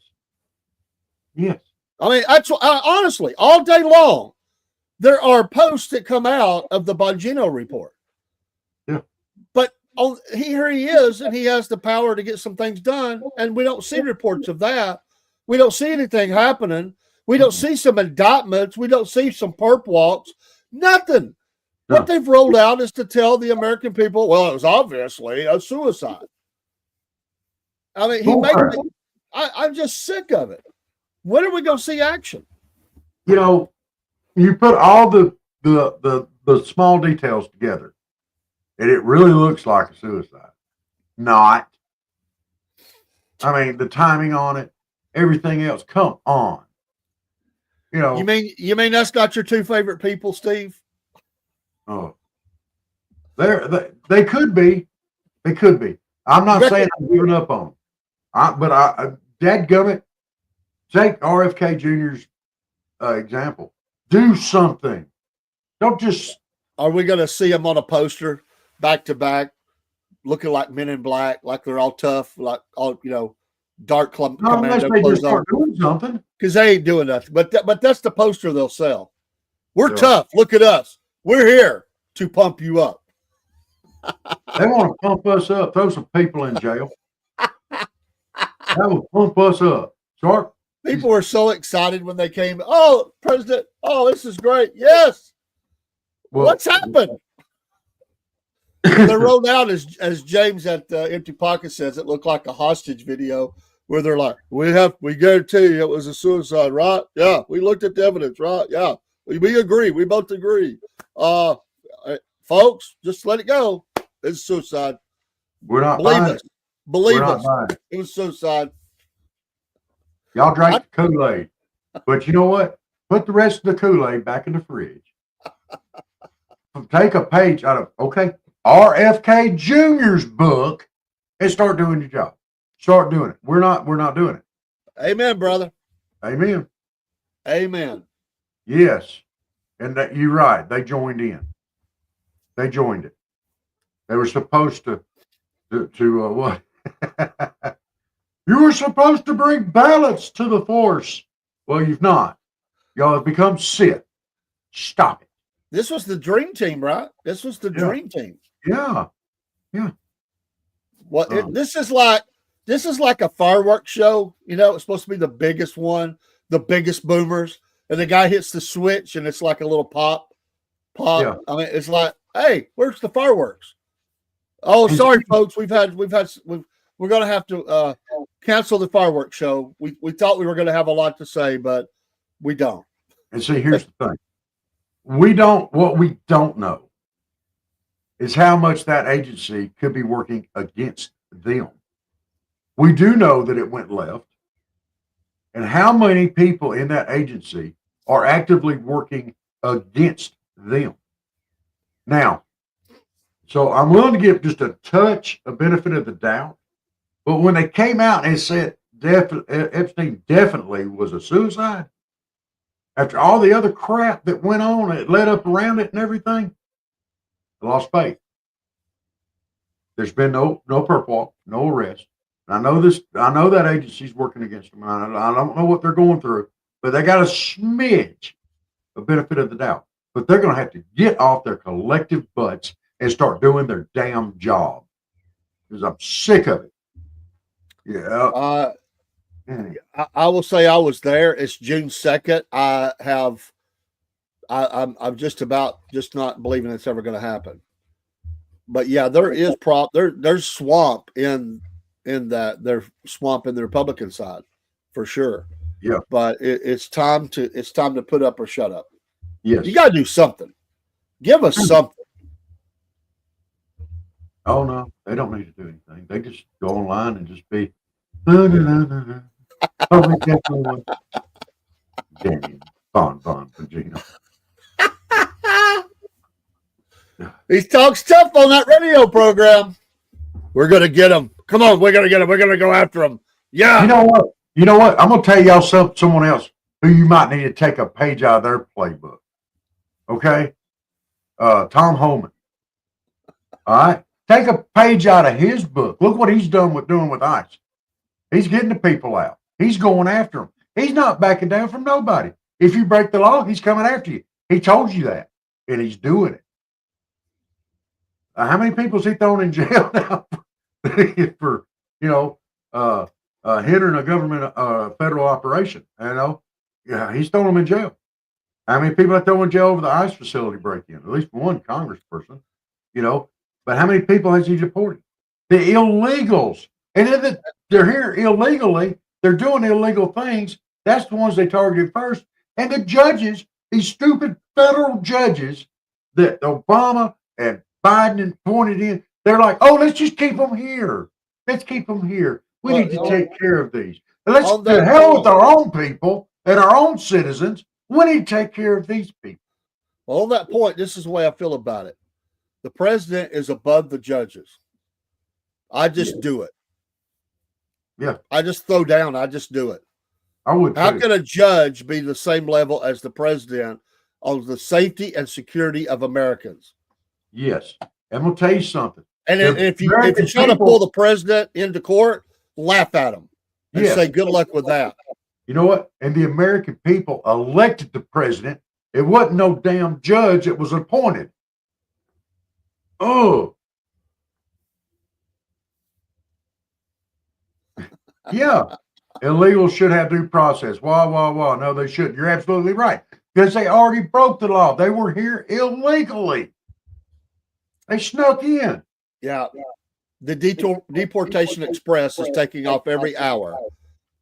Yes. I mean, honestly, all day long, there are posts that come out of the Bongino report. Yeah. But here he is, and he has the power to get some things done, and we don't see reports of that. We don't see anything happening. We don't see some indictments. We don't see some perp walks. Nothing. No. What they've rolled out is to tell the American people, well, it was obviously a suicide. I mean, I'm just sick of it. When are we going to see action? You put all the small details together, and it really looks like a suicide. Not. I mean, the timing on it, everything else. Come on. You mean that's not your two favorite people, Steve? Oh, they could be. They could be. I'm not saying I'm giving up on them. But dadgummit, take RFK Jr.'s example. Do something. Don't just. Are we going to see them on a poster back to back, looking like Men in Black, like they're all tough, like all dark commando clothes on? Doing something because they ain't doing nothing. But that's the poster they'll sell. We're tough. Look at us. We're here to pump you up. They want to pump us up. Throw some people in jail. That will pump us up. Sharp. People were so excited when they came. Oh, President. Oh, this is great. Yes. Well, what's happened? They rolled out, as James at Empty Pocket says, it looked like a hostage video where they're like, we guarantee you it was a suicide, right? Yeah. We looked at the evidence, right? Yeah. We agree. We both agree. Folks, just let it go. It's suicide. We're not believe us. Believe We're not us, buying it. it was so sad. Y'all drank the Kool-Aid. But you know what? Put the rest of the Kool-Aid back in the fridge. Take a page out of, okay, RFK Jr.'s book and start doing your job. Start doing it. We're not doing it. Amen, brother. Amen. Amen. Yes. And that you're right. They joined in. They joined it. They were supposed to what? You were supposed to bring balance to the force. Well, you've not. Y'all have become Sith. Stop it. This was the dream team, right? This was the dream team. Yeah. Yeah. Well, this is like a fireworks show. You know, it's supposed to be the biggest one, the biggest boomers, and the guy hits the switch, and it's like a little pop. Yeah. I mean, it's like, hey, where's the fireworks? Oh, sorry, folks. We're going to have to cancel the fireworks show. We thought we were going to have a lot to say, but we don't. And see, here's the thing. What we don't know is how much that agency could be working against them. We do know that it went left, and how many people in that agency are actively working against them. Now, so I'm willing to give just a touch a benefit of the doubt, but when they came out and said Epstein definitely was a suicide, after all the other crap that went on, it led up around it and everything, I lost faith. There's been no perp walk, no arrest. And I know that agency's working against them. I don't know what they're going through, but they got a smidge of benefit of the doubt. But they're going to have to get off their collective butts and start doing their damn job. Because I'm sick of it. Yeah. I will say I was there. It's June 2nd. I'm just not believing it's ever going to happen. But yeah, there is there's swamp in that. There's swamp in the Republican side for sure. Yeah. But it's time to put up or shut up. Yes. You got to do something. Give us something. Oh no, they don't need to do anything. They just go online and just be. Damn, Bon Virginia. He talks tough on that radio program. We're gonna get him. Come on, we're gonna get him. We're gonna go after him. Yeah. You know what? I'm gonna tell y'all someone else who you might need to take a page out of their playbook. Okay, Tom Homan. All right, take a page out of his book. Look what he's doing with ICE. He's getting the people out. He's going after them. He's not backing down from nobody. If you break the law, he's coming after you. He told you that, and he's doing it. How many people is he thrown in jail now for hindering a government federal operation? Yeah, he's throwing them in jail. How many people are thrown in jail over the ICE facility break-in? At least one congressperson, But how many people has he deported? The illegals. And if they're here illegally, they're doing illegal things. That's the ones they targeted first. And the judges, these stupid federal judges that Obama and Biden appointed in, they're like, oh, let's just keep them here. Let's keep them here. We need to take care of these. Let's to hell with our own people and our own citizens. We need to take care of these people. Well, on that point, this is the way I feel about it. The president is above the judges. I just do it. Yeah. I just throw down. I just do it. I would. How can a judge be the same level as the president on the safety and security of Americans? Yes. I'm going to tell you something. And if you're trying to pull the president into court, laugh at him and say, good luck with that. You know what? And the American people elected the president. It wasn't no damn judge that was appointed. Oh. Yeah. Illegals should have due process. Wah. No, they shouldn't. You're absolutely right. Because they already broke the law. They were here illegally. They snuck in. Yeah. The Deportation Express is taking off every hour.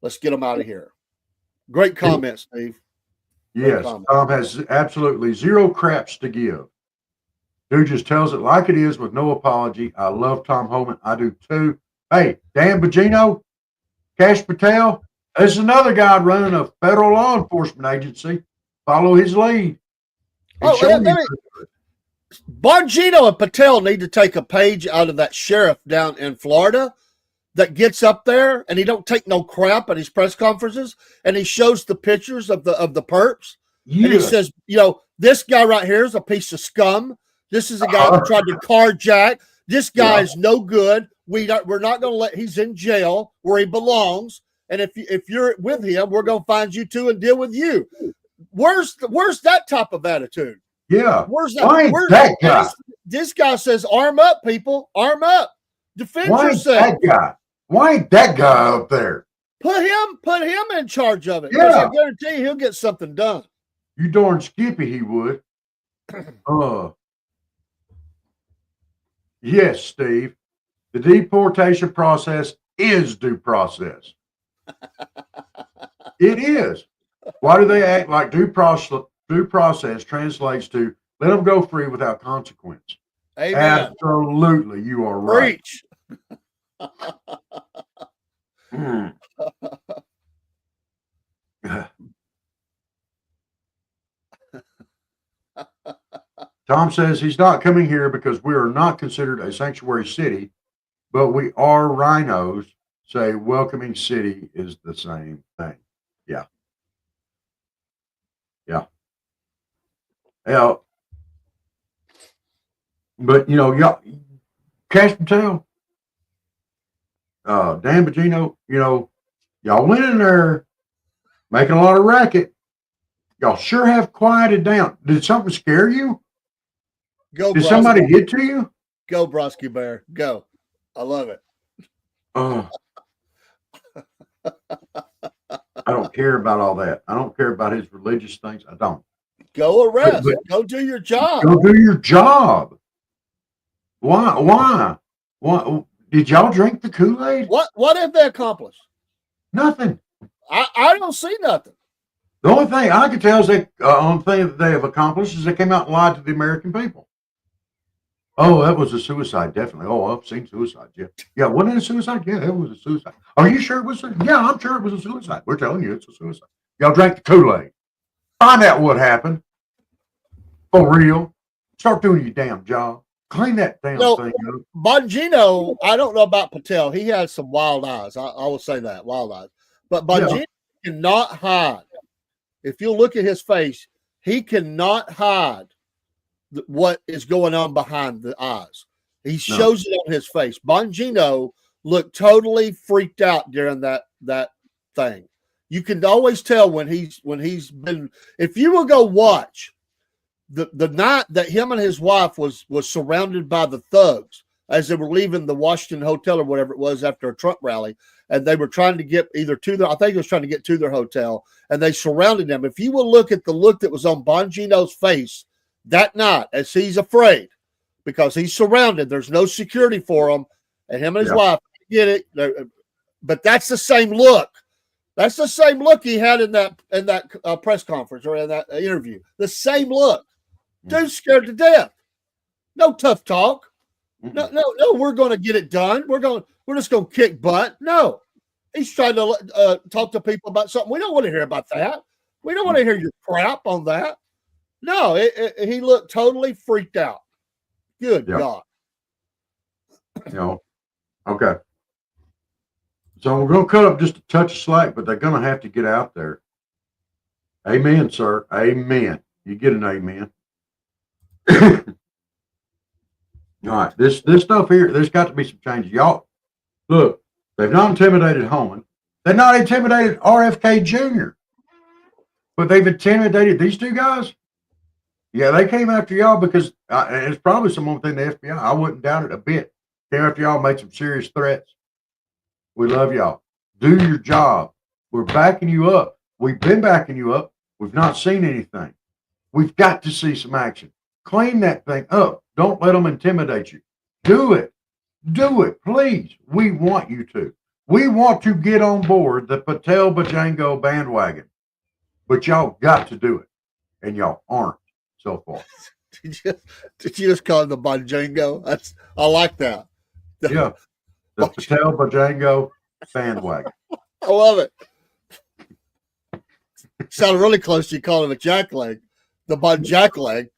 Let's get them out of here. Great comment, Steve. Yes, Tom has absolutely zero craps to give. Dude just tells it like it is with no apology. I love Tom Homan. I do too. Hey, Dan Bongino, Cash Patel. This is another guy running a federal law enforcement agency. Follow his lead. Bongino and Patel need to take a page out of that sheriff down in Florida that gets up there and he don't take no crap at his press conferences and he shows the pictures of the perps. Yeah. And he says, this guy right here is a piece of scum. This is a guy who tried to carjack. This guy is no good. We're not going to let. He's in jail where he belongs. And if you're with him, we're going to find you too and deal with you. Where's that type of attitude? Yeah. Where's that? Why ain't that guy? This guy says, "Arm up, people. Arm up. Defend yourself." Why ain't that guy up there? Put him in charge of it. Yeah. I guarantee you he'll get something done. You darn skippy he would. Yes, Steve. The deportation process is due process. It is. Why do they act like due process translates to let them go free without consequence? Amen. Absolutely, you are right. Preach. Tom says he's not coming here because we are not considered a sanctuary city, but we are rhinos. Say welcoming city is the same thing. Yeah. Yeah. Yeah. But y'all, Cash Patel, Dan Bongino, y'all went in there making a lot of racket. Y'all sure have quieted down. Did something scare you? Go. Did somebody get to you? Go, Brosky Bear. Go. I love it. I don't care about all that. I don't care about his religious things. I don't. Go arrest. Go do your job. Go do your job. Why? Did y'all drink the Kool-Aid? What have they accomplished? Nothing. I don't see nothing. The only thing I can tell is the only thing that they have accomplished is they came out and lied to the American people. Oh, that was a suicide, definitely. Oh, I've seen suicide. Yeah, wasn't it a suicide? Yeah, it was a suicide. Are you sure it was? Yeah, I'm sure it was a suicide. We're telling you it's a suicide. Y'all drank the Kool-Aid. Find out what happened. For real. Start doing your damn job. Clean that damn thing up. Bongino, I don't know about Patel. He has some wild eyes. I will say that, wild eyes. But Bongino cannot hide. If you look at his face, he cannot hide what is going on behind the eyes. He shows it on his face. Bongino looked totally freaked out during that thing. You can always tell when he's been. If you will go watch the night that him and his wife was surrounded by the thugs as they were leaving the Washington Hotel or whatever it was after a Trump rally, and they were trying to get I think it was trying to get to their hotel, and they surrounded them. If you will look at the look that was on Bongino's face that night, as he's afraid because he's surrounded, there's no security for him, and him and his wife get it. But that's the same look. That's the same look he had in that press conference or in that interview. The same look. Dude's scared to death. No tough talk. No. We're going to get it done. We're just going to kick butt. No, he's trying to talk to people about something. We don't want to hear about that. We don't want to hear your crap on that. No, he looked totally freaked out. Good God. Okay. So we're going to cut up just a touch of slack, but they're going to have to get out there. Amen, sir. Amen. You get an amen. All right. This stuff here, there's got to be some changes. Y'all, look, they've not intimidated Holman. They've not intimidated RFK Jr., but they've intimidated these two guys. Yeah, they came after y'all because and it's probably someone within the FBI. I wouldn't doubt it a bit. Came after y'all, made some serious threats. We love y'all. Do your job. We're backing you up. We've been backing you up. We've not seen anything. We've got to see some action. Clean that thing up. Don't let them intimidate you. Do it. Do it, please. We want you to. We want to get on board the Patel Bajango bandwagon. But y'all got to do it. And y'all aren't so far. Did you just call it the Bajango? I like that. Yeah. The Patel Bajango bandwagon. I love it. Sounded really close to you calling him a jackleg. The jackleg.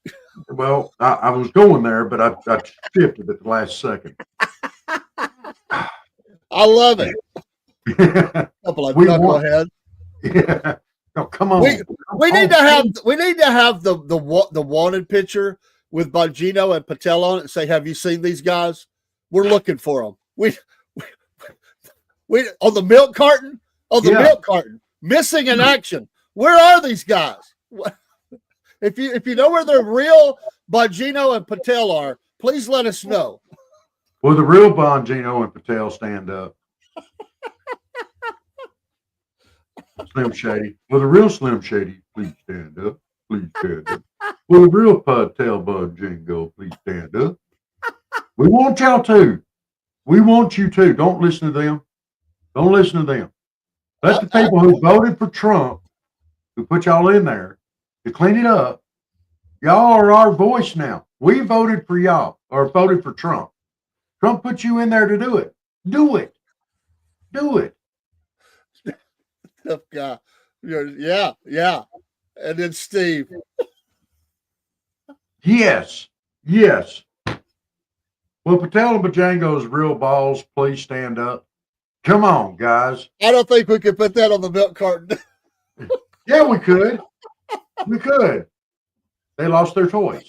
Well, I was going there, but I shifted at the last second. I love it. Couple of knuckleheads. Yeah. Oh, come on. We need to have the wanted picture with Bongino and Patel on it and say, "Have you seen these guys? We're looking for them." We on the milk carton, milk carton, missing in action. Where are these guys? If you know where the real Bongino and Patel are, please let us know. Will the real Bongino and Patel stand up? Slim Shady. Will the real Slim Shady please stand up? Please stand up. Will the real Patel Bongino please stand up? We want y'all to. We want you to. Don't listen to them. Don't listen to them. Let the people who voted for Trump, who put y'all in there to clean it up, y'all are our voice now. We voted for y'all or voted for Trump. Trump put you in there to do it. Do it. Do it. Tough guy. Yeah. And then Steve. Yes. Yes. Will Patel and Bajango's real balls please stand up? Come on, guys. I don't think we could put that on the milk carton. Yeah, we could. We could. They lost their toys.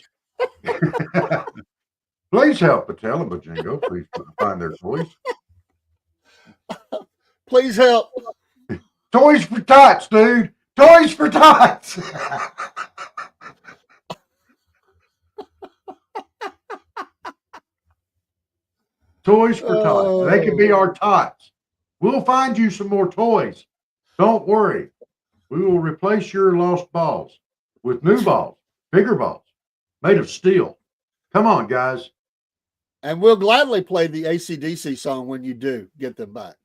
Please help Patel and Bajango. Please find their toys. Please help. Toys for tots, dude. Toys for tots. Toys for tots. They could be our tots. We'll find you some more toys. Don't worry. We will replace your lost balls with new balls, bigger balls, made of steel. Come on, guys. And we'll gladly play the AC/DC song when you do get them back.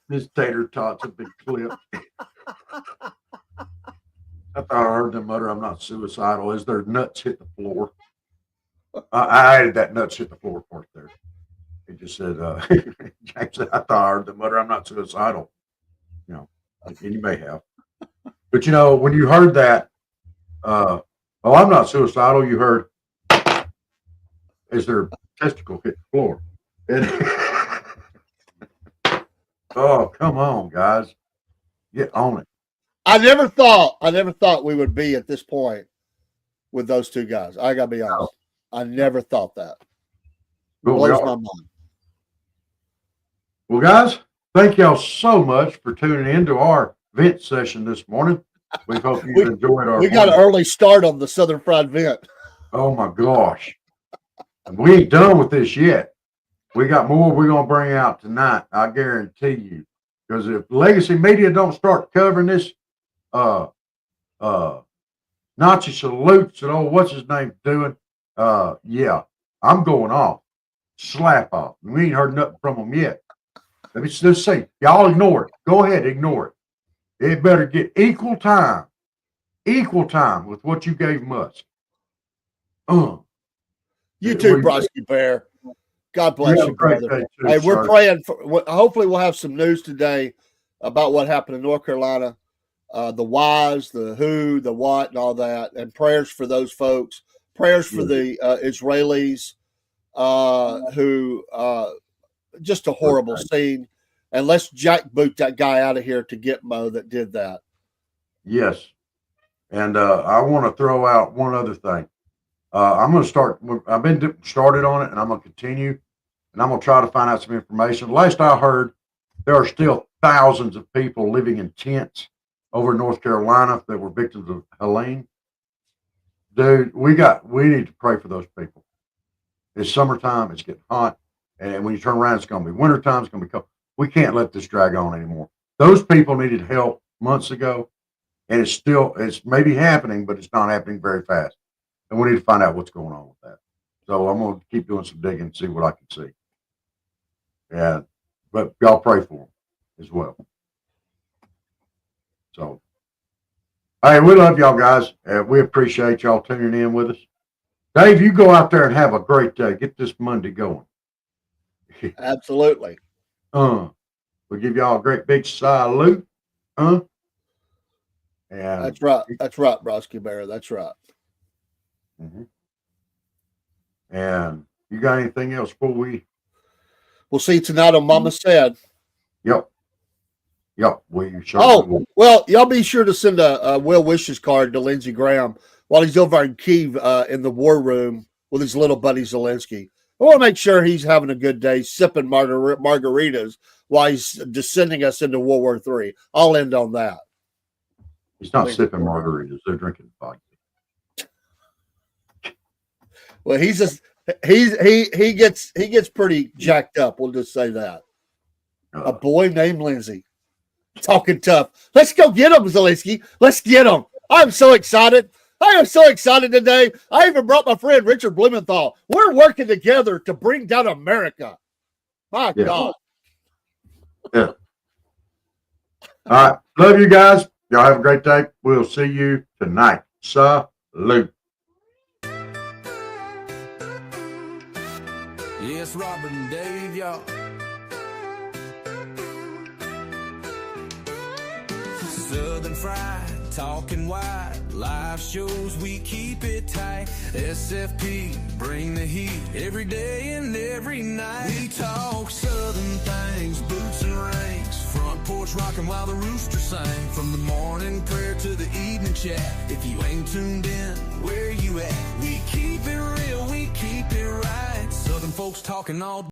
This tater tot's a big clip. I thought I heard them mutter, "I'm not suicidal," as their nuts hit the floor. I added that nuts hit the floor part there. It just said, Jack said, "I thought I heard them mutter, I'm not suicidal." You know, and you may have. But, you know, when you heard that, "Oh, I'm not suicidal," you heard as their testicle hit the floor. And oh, come on, guys. Get on it. I never thought we would be at this point with those two guys. I gotta be honest. I never thought that. Blows my mind. Well, guys, thank y'all so much for tuning in to our vent session this morning. We hope you enjoyed our. We got an early start on the Southern Fried Vent. Oh my gosh. And we ain't done with this yet. We got more we're gonna bring out tonight, I guarantee you. Because if legacy media don't start covering this Nazi salutes and what's his name doing, yeah, I'm going off. Slap off. We ain't heard nothing from them yet. Let me just say, y'all ignore it. Go ahead, ignore it. It better get equal time with what you gave Musk. You too, Brosky Bear. God bless you, brother. Hey, we're praying for. Hopefully, we'll have some news today about what happened in North Carolina. The whys, the who, the what, and all that, and prayers for those folks. Prayers for the Israelis who just a horrible scene. And let's jackboot that guy out of here to Gitmo that did that. Yes. And I want to throw out one other thing. I'm going to start. I've been started on it, and I'm going to continue. And I'm going to try to find out some information. Last I heard, there are still thousands of people living in tents over in North Carolina that were victims of Helene. Dude, we need to pray for those people. It's summertime. It's getting hot. And when you turn around, it's going to be wintertime. It's going to be cold. We can't let this drag on anymore. Those people needed help months ago. And it's maybe happening, but it's not happening very fast. And we need to find out what's going on with that. So I'm going to keep doing some digging and see what I can see. Yeah. But y'all pray for them as well. So, hey, we love y'all guys. We appreciate y'all tuning in with us. Dave, you go out there and have a great day. Get this Monday going. Absolutely. We give y'all a great big salute. And That's right. That's right, Brosky Bear. That's right. And you got anything else before we? We'll see you tonight on Mama Said. Yep. We sure Oh, well, y'all be sure to send a well wishes card to Lindsey Graham while he's over in Kiev in the war room with his little buddy Zelensky. I want to make sure he's having a good day sipping margaritas while he's descending us into World War III. I'll end on that. He's not sipping margaritas; they're drinking vodka. Well, he gets pretty jacked up. We'll just say that. A boy named Lindsey, talking tough. Let's go get him, Zelensky. Let's get him. I'm so excited. I am so excited today. I even brought my friend Richard Blumenthal. We're working together to bring down America. My God. Yeah. All right. Love you guys. Y'all have a great day. We'll see you tonight. Salute. Yes, Robert and Dave, y'all. Southern fried, talking wide, live shows, we keep it tight. SFP, bring the heat, every day and every night. We talk Southern things, boots and ranks, front porch rocking while the rooster sang. From the morning prayer to the evening chat, if you ain't tuned in, where you at? We keep it real, we keep it right. Southern folks talking all